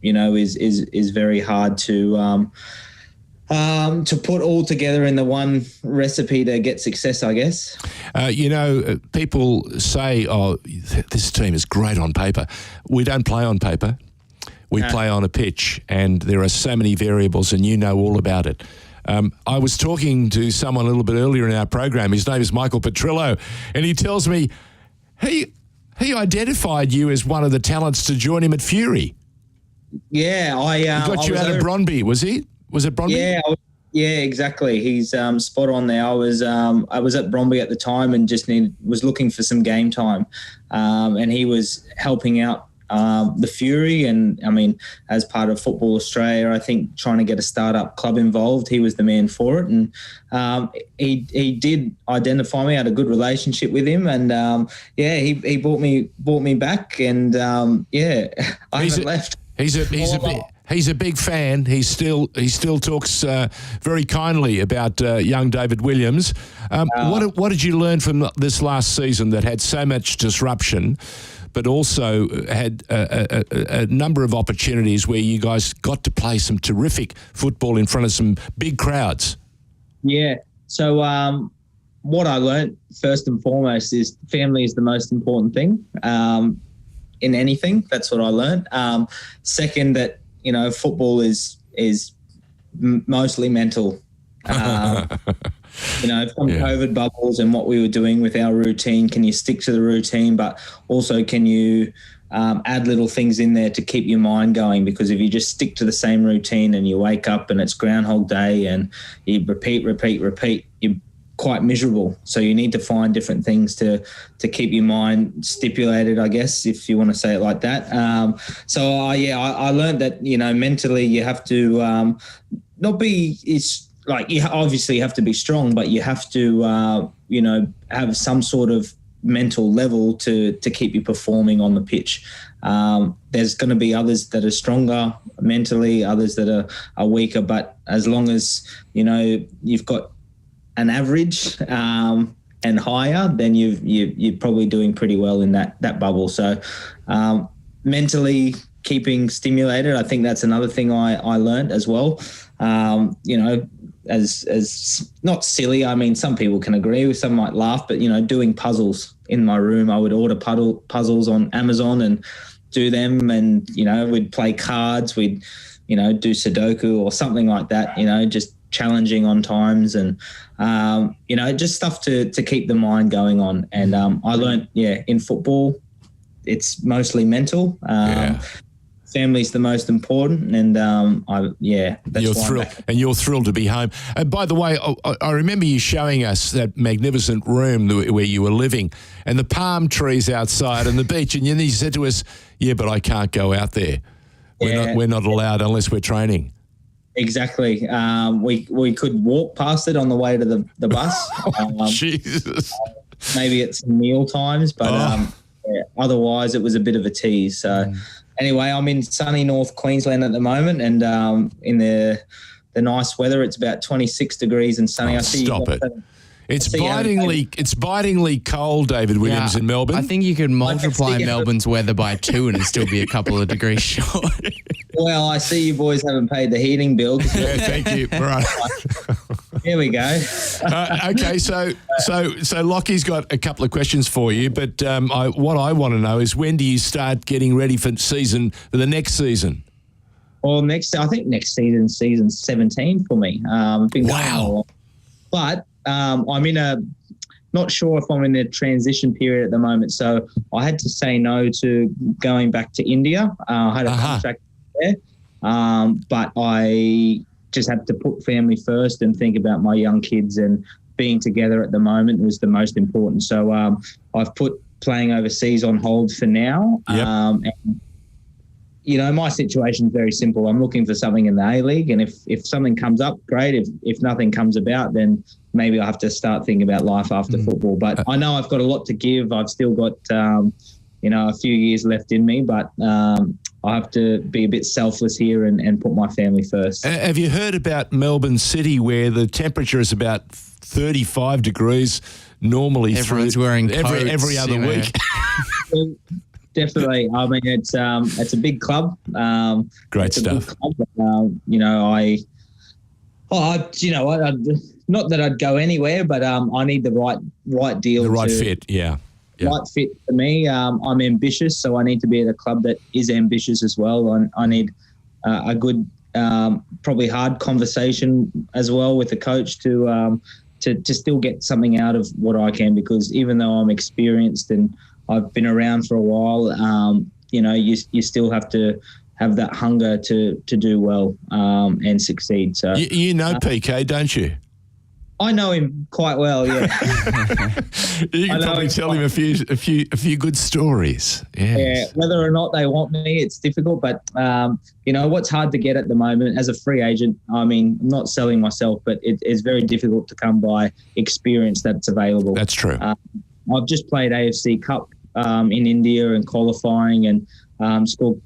is very hard to put all together in the one recipe to get success, I guess. People say, oh, this team is great on paper. We don't play on paper. We play on a pitch, and there are so many variables, and you know all about it. I was talking to someone a little bit earlier in our program. His name is Michael Petrillo, and he tells me he identified you as one of the talents to join him at Fury. Yeah, he got you out of Brøndby, was he? Was it Brøndby? Yeah, exactly. He's spot on there. I was at Brøndby at the time and just was looking for some game time, and he was helping out the Fury, and I mean, as part of Football Australia, I think trying to get a startup club involved, he was the man for it, and he did identify me. I had a good relationship with him, and he brought me back, and I haven't left. He's a big fan. He still talks very kindly about young David Williams. What did you learn from this last season that had so much disruption, but also had a number of opportunities where you guys got to play some terrific football in front of some big crowds? Yeah. So what I learned first and foremost is family is the most important thing in anything. That's what I learned. Second, that football is mostly mental. From COVID bubbles and what we were doing with our routine, can you stick to the routine, but also can you add little things in there to keep your mind going? Because if you just stick to the same routine and you wake up and it's Groundhog Day and you repeat, you're quite miserable. So you need to find different things to keep your mind stipulated, I guess, if you want to say it like that. I learned that, mentally you have to not be... you obviously have to be strong, but you have to, have some sort of mental level to keep you performing on the pitch. There's going to be others that are stronger mentally, others that are weaker, but as long as, you've got an average and higher, then you're probably doing pretty well in that bubble. So mentally keeping stimulated, I think that's another thing I learned as well. As not silly, I mean, some people can agree with, some might laugh, but doing puzzles in my room, I would order puzzles on Amazon and do them, and we'd play cards, we'd do Sudoku or something like that, just challenging on times, and just stuff to keep the mind going on. And I learned in football it's mostly mental. Family's the most important, and that's you're thrilled to be home. By the way, I remember you showing us that magnificent room where you were living, and the palm trees outside and the beach, and then you said to us, "Yeah, but I can't go out there. We're not allowed unless we're training." Exactly. We could walk past it on the way to the bus. Jesus. maybe at some meal times, but otherwise it was a bit of a tease. So anyway, I'm in sunny North Queensland at the moment, and in the nice weather. It's about 26 degrees and sunny. Stop it. It's bitingly cold, David Williams, in Melbourne. I think you could multiply Melbourne's weather by 2 and it'd still be a couple of degrees short. Well, I see you boys haven't paid the heating bill. Yeah, thank you. Right. Here we go. Okay, so Lachie's got a couple of questions for you, but what I want to know is, when do you start getting ready for the next season? Well, I think next season 17 for me. Wow. But I'm not sure if I'm in a transition period at the moment. So I had to say no to going back to India. I had a contract there. But I just had to put family first and think about my young kids, and being together at the moment was the most important. So I've put playing overseas on hold for now. Yep. And my situation is very simple. I'm looking for something in the A-League, and if something comes up, great. If nothing comes about, then maybe I have to start thinking about life after football. But I know I've got a lot to give. I've still got, a few years left in me, but I have to be a bit selfless here and put my family first. Have you heard about Melbourne City, where the temperature is about 35 degrees normally? Everyone's wearing coats, every other week. Definitely. I mean, it's a big club. Great stuff. Club, but, not that I'd go anywhere, but I need the right deal. The right fit, yeah. Right fit for me. I'm ambitious, so I need to be at a club that is ambitious as well. I need a good, probably hard conversation as well with the coach to still get something out of what I can, because even though I'm experienced and I've been around for a while, you still have to have that hunger to do well and succeed. So you know PK, don't you? I know him quite well. Yeah, you can probably tell him a few good stories. Yes. Yeah, whether or not they want me, it's difficult. But what's hard to get at the moment as a free agent. I mean, I'm not selling myself, but it's very difficult to come by experience that's available. That's true. I've just played AFC Cup in India and qualifying, and scored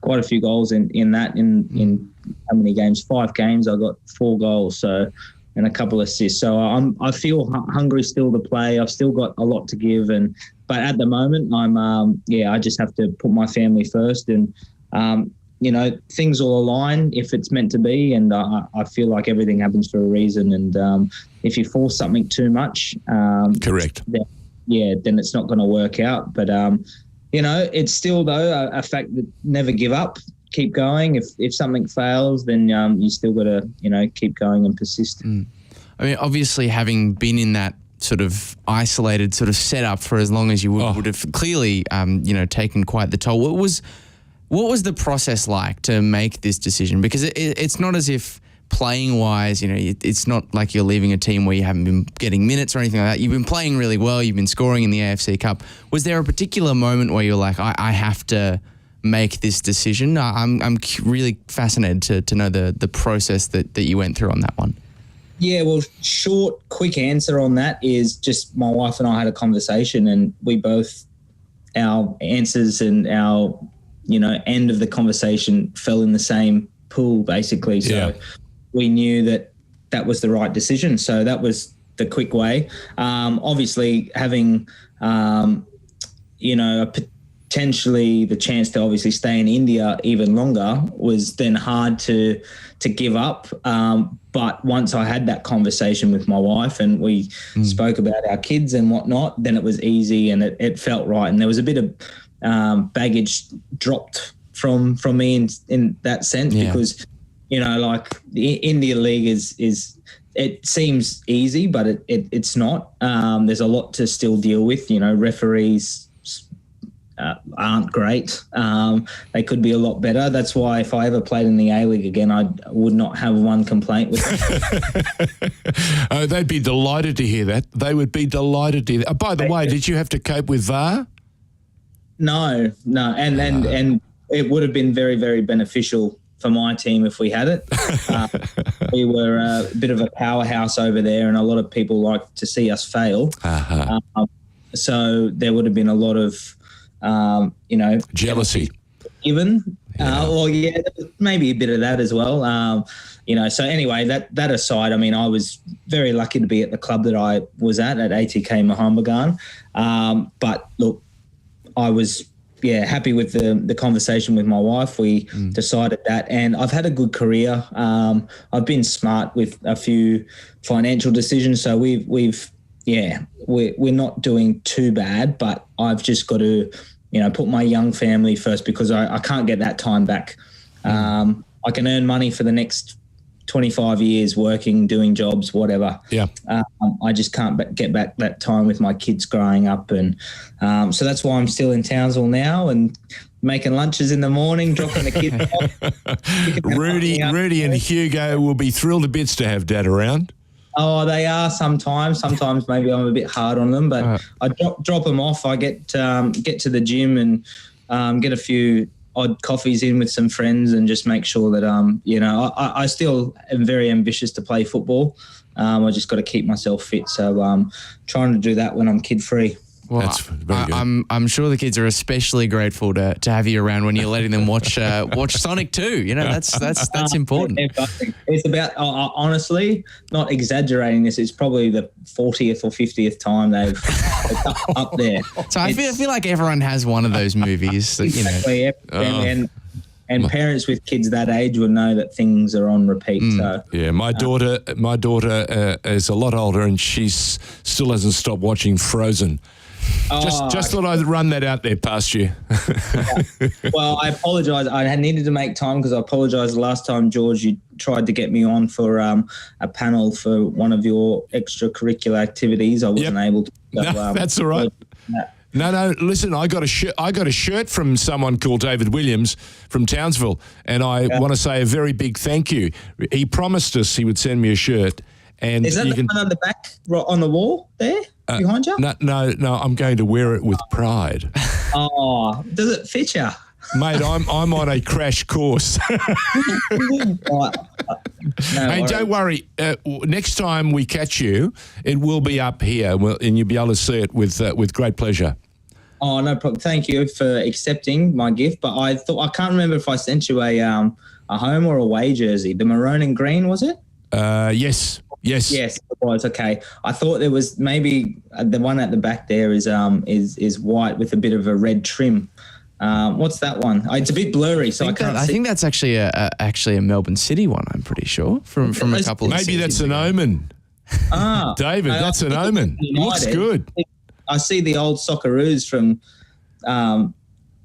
quite a few goals in that. In how many games? 5 games. I got 4 goals. So. And a couple of assists. So I feel hungry still to play. I've still got a lot to give, but at the moment I just have to put my family first, and things will align if it's meant to be, and I feel like everything happens for a reason. And if you force something too much, correct, then it's not going to work out. But it's still though a fact that never give up. Keep going. If something fails, then you still got to keep going and persist. I mean, obviously, having been in that sort of isolated sort of setup for as long as you would have clearly taken quite the toll. What was the process like to make this decision? Because it's not as if playing wise, it's not like you're leaving a team where you haven't been getting minutes or anything like that. You've been playing really well. You've been scoring in the AFC Cup. Was there a particular moment where you're like, I have to make this decision? I'm really fascinated to know the process that you went through on that one. Yeah, well, short, quick answer on that is just my wife and I had a conversation, and we both, our answers and our, end of the conversation fell in the same pool, basically. So we knew that was the right decision. So that was the quick way. Obviously, having, potentially the chance to obviously stay in India even longer was then hard to give up. But once I had that conversation with my wife and we spoke about our kids and whatnot, then it was easy and it felt right. And there was a bit of baggage dropped from me in that sense, because, like the India League is it seems easy, but it's not. There's a lot to still deal with. Referees aren't great. They could be a lot better. That's why if I ever played in the A-League again, I would not have one complaint with them. Oh, they'd be delighted to hear that. They would be delighted to hear that. Oh, by the way, did you have to cope with VAR? No. And it would have been very, very beneficial for my team if we had it. we were a bit of a powerhouse over there, and a lot of people like to see us fail. So there would have been a lot of, jealousy. Given. There was maybe a bit of that as well. So anyway, that aside, I mean, I was very lucky to be at the club that I was at ATK Mohun Bagan. But look, I was happy with the conversation with my wife. We decided that, and I've had a good career. I've been smart with a few financial decisions, so we're not doing too bad. But I've just got to, put my young family first, because I can't get that time back. I can earn money for the next 25 years working, doing jobs, whatever. Yeah. I just can't get back that time with my kids growing up. And so that's why I'm still in Townsville now and making lunches in the morning, dropping the kids off. Rudy and Hugo will be thrilled to bits to have Dad around. Oh, they are sometimes. Sometimes maybe I'm a bit hard on them, but I drop them off. I get to the gym and get a few odd coffees in with some friends and just make sure that, I still am very ambitious to play football. I just got to keep myself fit. So I'm trying to do that when I'm kid-free. Well, that's very good. I'm sure the kids are especially grateful to have you around when you're letting them watch Sonic 2. That's important. It's about, honestly, not exaggerating this, it's probably the 40th or 50th time they've up there. So I feel like everyone has one of those movies. Exactly. And parents with kids that age would know that things are on repeat. So yeah, my daughter is a lot older, and she still hasn't stopped watching Frozen. Just thought I'd run that out there past you. Well, I apologise. I needed to make time because I apologise the last time, George, you tried to get me on for a panel for one of your extracurricular activities. I wasn't able to. So, no, that's all right. No. Listen, I got a shirt from someone called David Williams from Townsville, and I want to say a very big thank you. He promised us he would send me a shirt. And is that the one on the back, right on the wall there behind you? No. I'm going to wear it with pride. Oh, does it fit you? Mate, I'm on a crash course. Hey, don't worry. Next time we catch you, it will be up here, and you'll be able to see it with great pleasure. Oh, no problem. Thank you for accepting my gift. But I can't remember if I sent you a home or away jersey. The maroon and green, was it? Yes. Yes, it was. Okay. I thought there was maybe the one at the back there is white with a bit of a red trim. What's that one? It's a bit blurry, so I can't see. I think that's actually a Melbourne City one, I'm pretty sure, from a couple of maybe that's an omen. David, that's an omen. Looks good. I see the old Socceroos from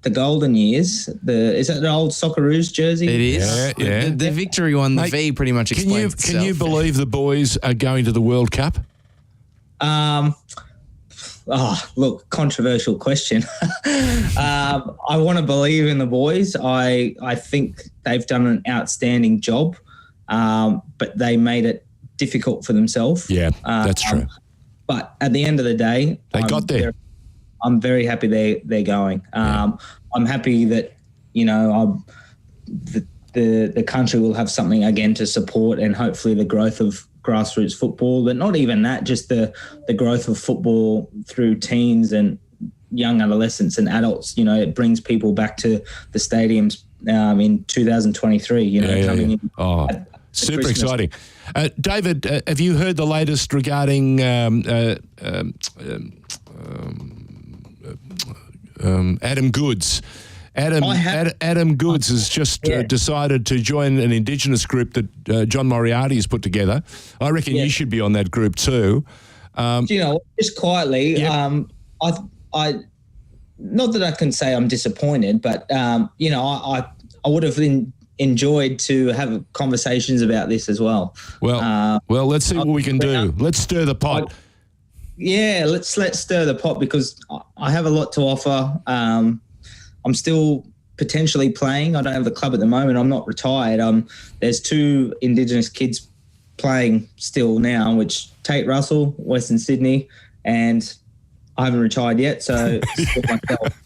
the golden years. Is that the old Socceroos jersey? It is. Yeah. The victory one, the V pretty much explains itself. Can you believe the boys are going to the World Cup? Look, controversial question. I want to believe in the boys. I think they've done an outstanding job, but they made it difficult for themselves. Yeah, that's true. But at the end of the day, they got there. I'm very happy they're going. I'm happy that the country will have something again to support, and hopefully the growth of grassroots football. But not even that, just the growth of football through teens and young adolescents and adults. It brings people back to the stadiums in 2023. Coming in. Oh, super Christmas. Exciting. David, have you heard the latest regarding Adam Goods? Adam Goods has just decided to join an Indigenous group that John Moriarty has put together. I reckon you should be on that group too. Just quietly, I not that I can say I'm disappointed, but I would have enjoyed to have conversations about this as well. Well, let's see what we can do. Let's stir the pot. Let's stir the pot, because I have a lot to offer. I'm still potentially playing. I don't have the club at the moment. I'm not retired. There's 2 Indigenous kids playing still now, which Tate Russell, Western Sydney, and I haven't retired yet, so still myself.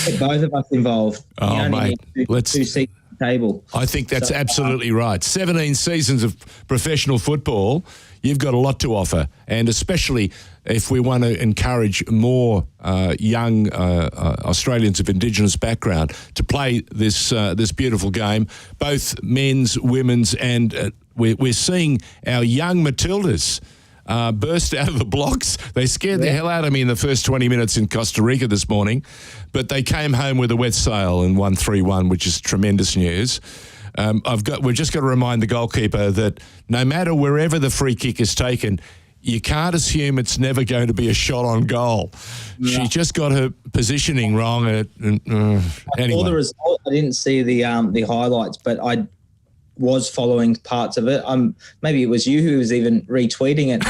Get both of us involved. Oh, mate. Two seats table. I think that's absolutely right. 17 seasons of professional football, you've got a lot to offer, and especially if we want to encourage more young Australians of Indigenous background to play this beautiful game, both men's, women's, and we're seeing our young Matildas burst out of the blocks. They scared the hell out of me in the first 20 minutes in Costa Rica this morning, but they came home with a wet sail and won 3-1, which is tremendous news. We've just got to remind the goalkeeper that no matter wherever the free kick is taken, you can't assume it's never going to be a shot on goal. Yeah. She just got her positioning wrong. Anyway. I saw the result. I didn't see the highlights, but I was following parts of it. Maybe it was you who was even retweeting it.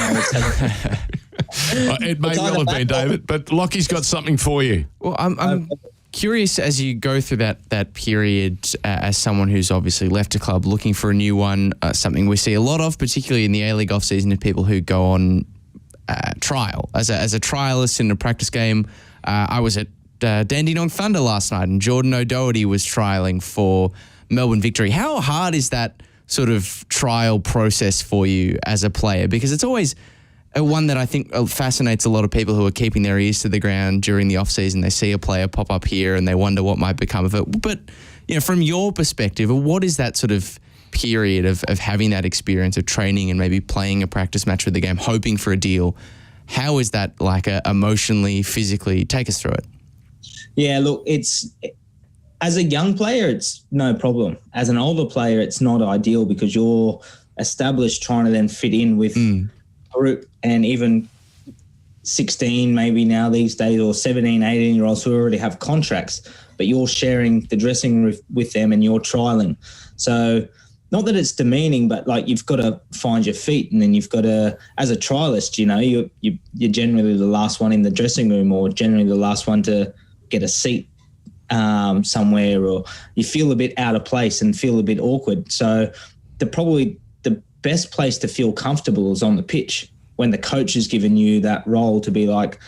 It may well have been, David, but Lockie's got something for you. Well, I'm curious, as you go through that period, as someone who's obviously left a club looking for a new one, something we see a lot of, particularly in the A-League off-season, of people who go on trial. As a trialist in a practice game, I was at Dandenong Thunder last night, and Jordan O'Doherty was trialling for Melbourne Victory. How hard is that sort of trial process for you as a player? Because it's always one that I think fascinates a lot of people who are keeping their ears to the ground during the off-season. They see a player pop up here and they wonder what might become of it. But, from your perspective, what is that sort of period of having that experience of training and maybe playing a practice match with the game, hoping for a deal? How is that emotionally, physically? Take us through it. Yeah, look, as a young player, it's no problem. As an older player, it's not ideal because you're established trying to then fit in with group, and even 16 maybe now these days, or 17, 18-year-olds who already have contracts, but you're sharing the dressing room with them and you're trialing. So not that it's demeaning, but you've got to find your feet, and then you've got to, as a trialist, you're generally the last one in the dressing room, or generally the last one to get a seat somewhere, or you feel a bit out of place and feel a bit awkward. So the best place to feel comfortable is on the pitch, when the coach has given you that role to be like,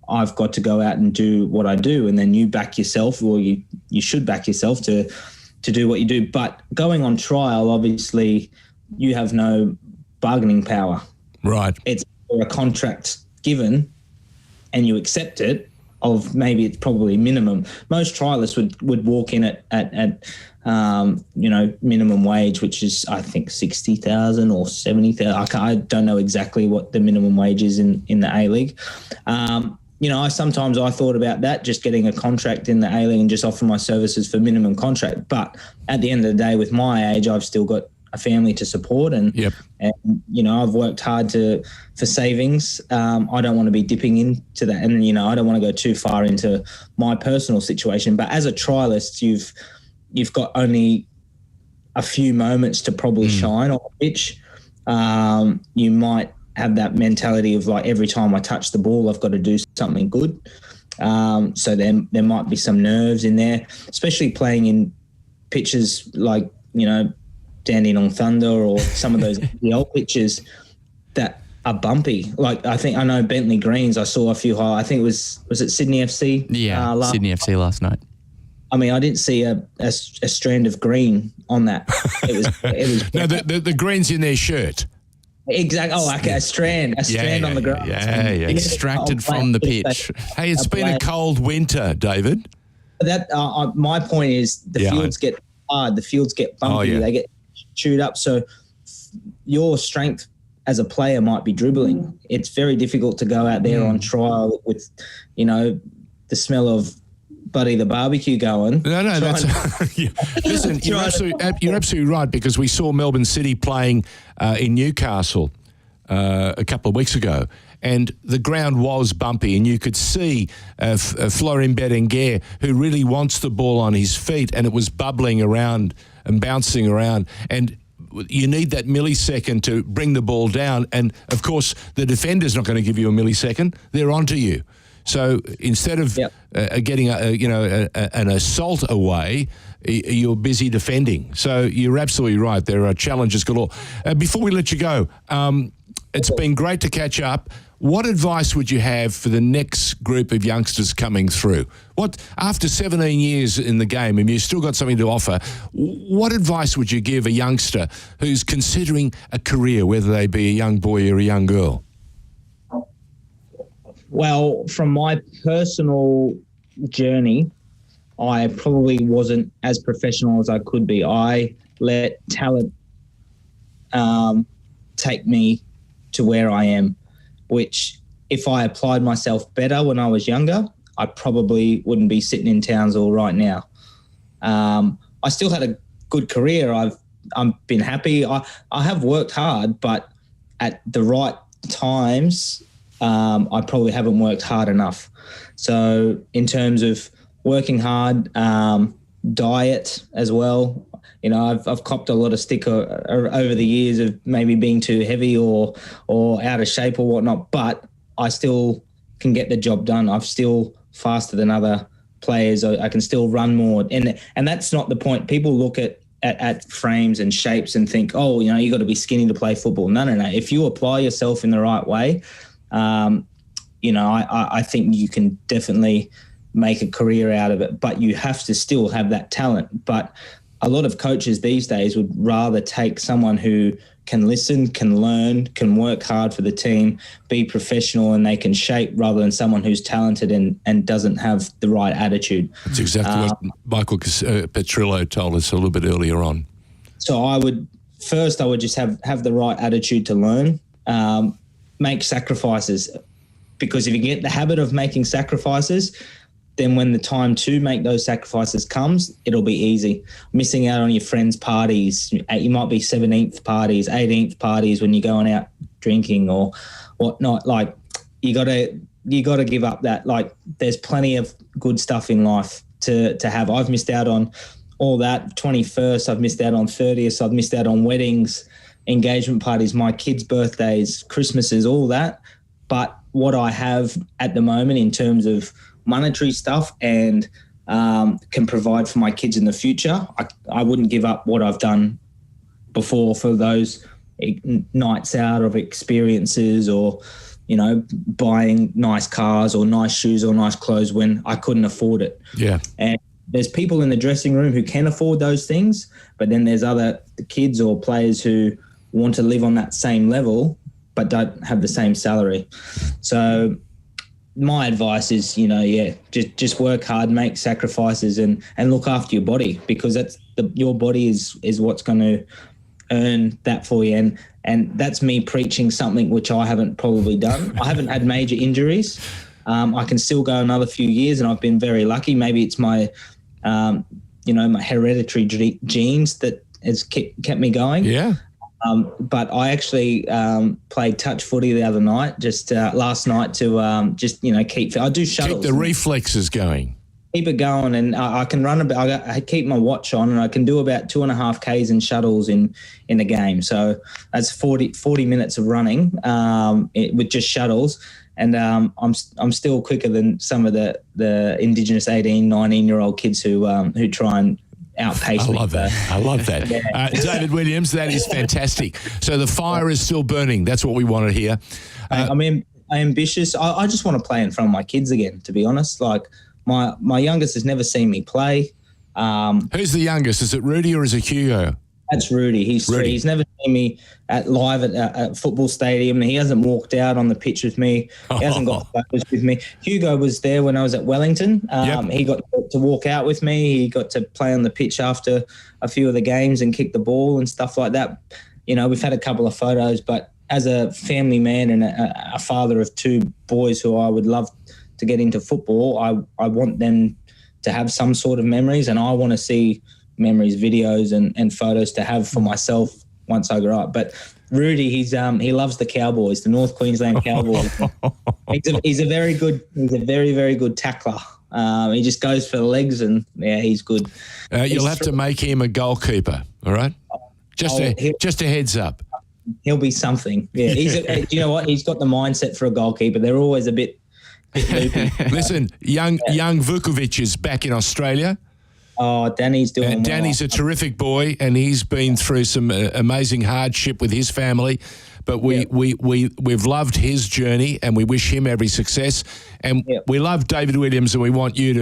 I've got to go out and do what I do, and then you back yourself, or you should back yourself to do what you do. But going on trial, obviously, you have no bargaining power. Right. It's a contract given, and you accept it. Of maybe it's probably minimum. Most trialists would walk in at minimum wage, which is I think 60,000 or 70,000. I don't know exactly what the minimum wage is in the A-League. I thought about that, just getting a contract in the A-League and just offering my services for minimum contract. But at the end of the day, with my age, I've still got a family to support, and I've worked hard for savings. I don't want to be dipping into that, and I don't want to go too far into my personal situation. But as a trialist, you've got only a few moments to probably shine on the pitch. You might have that mentality of every time I touch the ball, I've got to do something good. So there might be some nerves in there, especially playing in pitches like Dandenong Thunder or some of those the old pitches that are bumpy. I know Bentley Greens, I saw a few high. I think was it Sydney FC? Yeah, Sydney FC last night. I mean, I didn't see a strand of green on that. It was no, the green's in their shirt. Exactly. Oh, okay, a strand on the grass. Yeah. Extracted from the pitch. Hey, it's been a cold winter, David. That my point is the fields get hard, the fields get bumpy, they get chewed up. So your strength as a player might be dribbling. It's very difficult to go out there on trial with, the smell of Buddy the barbecue going. No, that's listen. You're absolutely right, because we saw Melbourne City playing in Newcastle a couple of weeks ago, and the ground was bumpy, and you could see Florin Berenguer, who really wants the ball on his feet, and it was bubbling around and bouncing around, and you need that millisecond to bring the ball down, and of course the defender's not going to give you a millisecond; they're onto you. So instead of getting an assault away, you're busy defending. So you're absolutely right. There are challenges galore. Before we let you go, it's been great to catch up. What advice would you have for the next group of youngsters coming through? What, after 17 years in the game, and you've still got something to offer, what advice would you give a youngster who's considering a career, whether they be a young boy or a young girl? Well, from my personal journey, I probably wasn't as professional as I could be. I let talent take me to where I am, which if I applied myself better when I was younger, I probably wouldn't be sitting in Townsville right now. I still had a good career. I've been happy. I have worked hard, but at the right times, I probably haven't worked hard enough. So in terms of working hard, diet as well, you know, I've copped a lot of stick over the years of maybe being too heavy or out of shape or whatnot, but I still can get the job done. I'm still faster than other players. I can still run more. And that's not the point. People look at frames and shapes and think, oh, you know, you got to be skinny to play football. No. If you apply yourself in the right way, you know, I think you can definitely make a career out of it, but you have to still have that talent. But a lot of coaches these days would rather take someone who can listen, can learn, can work hard for the team, be professional, and they can shape, rather than someone who's talented and doesn't have the right attitude. That's exactly what Michael Petrillo told us a little bit earlier on. So I would just have the right attitude to learn, make sacrifices, because if you get the habit of making sacrifices, then when the time to make those sacrifices comes, it'll be easy. Missing out on your friends' parties, you might be 17th parties, 18th parties when you're going out drinking or whatnot. Like, you got to give up that. Like, there's plenty of good stuff in life to have. I've missed out on all that. 21st, I've missed out on 30th, I've missed out on weddings, engagement parties, my kids' birthdays, Christmases, all that. But what I have at the moment in terms of monetary stuff and can provide for my kids in the future, I wouldn't give up what I've done before for those nights out of experiences, or, you know, buying nice cars or nice shoes or nice clothes when I couldn't afford it. Yeah. And there's people in the dressing room who can afford those things, but then there's other kids or players who want to live on that same level but don't have the same salary. So my advice is, you know, just work hard, make sacrifices, and look after your body, because your body is what's going to earn that for you. And that's me preaching something which I haven't probably done. I haven't had major injuries. I can still go another few years, and I've been very lucky. Maybe it's my, my hereditary genes that has kept me going. Yeah. But I actually played touch footy the other night, just last night, to keep. I do shuttles. Keep the reflexes going. Keep it going, and I can run I keep my watch on, and I can do about 2.5 Ks in shuttles in a game. So that's 40 minutes of running with just shuttles, and I'm still quicker than some of the Indigenous 18, 19-year-old kids who try and outpace me. I love that. Yeah. David Williams, that is fantastic. So the fire is still burning. That's what we want to hear. I'm ambitious. I just want to play in front of my kids again, to be honest. Like, my youngest has never seen me play. Who's the youngest? Is it Rudy or is it Hugo? That's Rudy. He's 3. He's never seen me live at a football stadium. He hasn't walked out on the pitch with me. He hasn't got photos with me. Hugo was there when I was at Wellington. He got to walk out with me. He got to play on the pitch after a few of the games and kick the ball and stuff like that. You know, we've had a couple of photos, but as a family man and a father of 2 boys who I would love to get into football, I want them to have some sort of memories, and I want to see memories, videos and photos to have for myself once I grow up. But Rudy, he loves the Cowboys, the North Queensland Cowboys. He's a very, very good tackler. He just goes for the legs, and he's good. You'll have to make him a goalkeeper, all right? Just a heads up. He'll be something. Yeah, you know what? He's got the mindset for a goalkeeper. They're always a bit loopy. Listen, young Vukovic is back in Australia. Oh, Danny's doing well. Danny's a terrific boy, and he's been through some amazing hardship with his family. But we've loved his journey, and we wish him every success. And we love David Williams, and we want you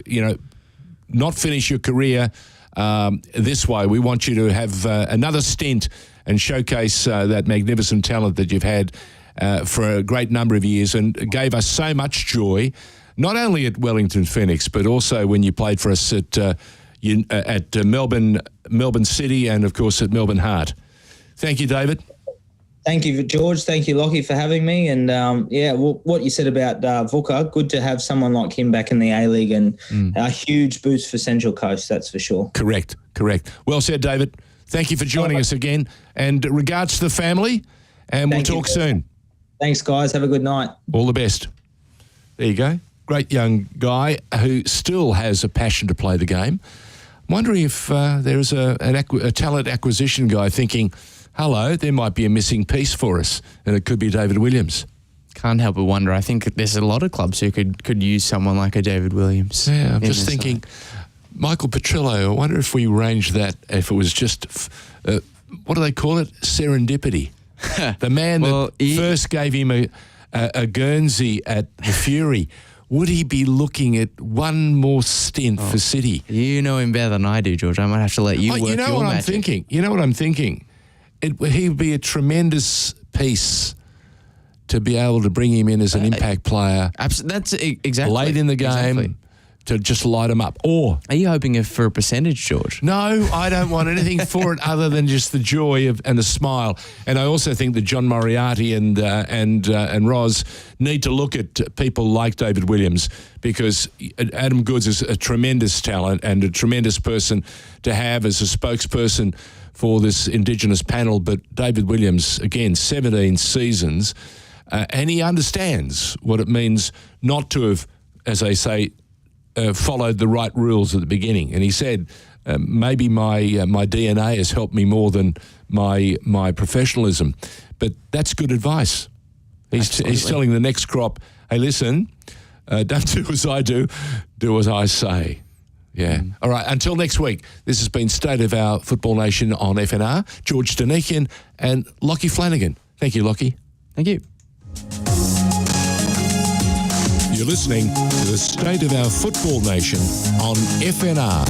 to, not finish your career this way. We want you to have another stint and showcase that magnificent talent that you've had for a great number of years, and gave us so much joy, not only at Wellington Phoenix, but also when you played for us at Melbourne City, and of course at Melbourne Heart. Thank you, David. Thank you, George. Thank you, Lachie, for having me. And what you said about Vuka, good to have someone like him back in the A-League, and a huge boost for Central Coast, that's for sure. Correct. Well said, David. Thank you for joining us again. And regards to the family, and we'll talk soon. Thanks, guys. Have a good night. All the best. There you go. Great young guy who still has a passion to play the game. I'm wondering if there is a talent acquisition guy thinking, hello, there might be a missing piece for us, and it could be David Williams. Can't help but wonder. I think there's a lot of clubs who could use someone like a David Williams. Yeah, I'm just thinking, Michael Petrillo, I wonder if we arranged that, if it was just, what do they call it? Serendipity. The man that first gave him a Guernsey at the Fury. Would he be looking at one more stint for City? You know him better than I do, George. I might have to let you work your magic. You know what I'm thinking? He'd be a tremendous piece to be able to bring him in as an impact player. That's exactly. Late in the game to just light him up. Or are you hoping for a percentage, George? No, I don't want anything for it other than just the joy and the smile. And I also think that John Moriarty and Roz need to look at people like David Williams, because Adam Goods is a tremendous talent and a tremendous person to have as a spokesperson for this Indigenous panel. But David Williams, again, 17 seasons, and he understands what it means not to have, as they say, followed the right rules at the beginning. And he said, maybe my DNA has helped me more than my professionalism. But that's good advice. He's telling the next crop, hey, listen, don't do as I do as I say. Yeah. All right, until next week, this has been State of Our Football Nation on FNR. George Donikian and Lachie Flannigan. Thank you, Lachie. Thank you. You're listening to the State of Our Football Nation on FNR.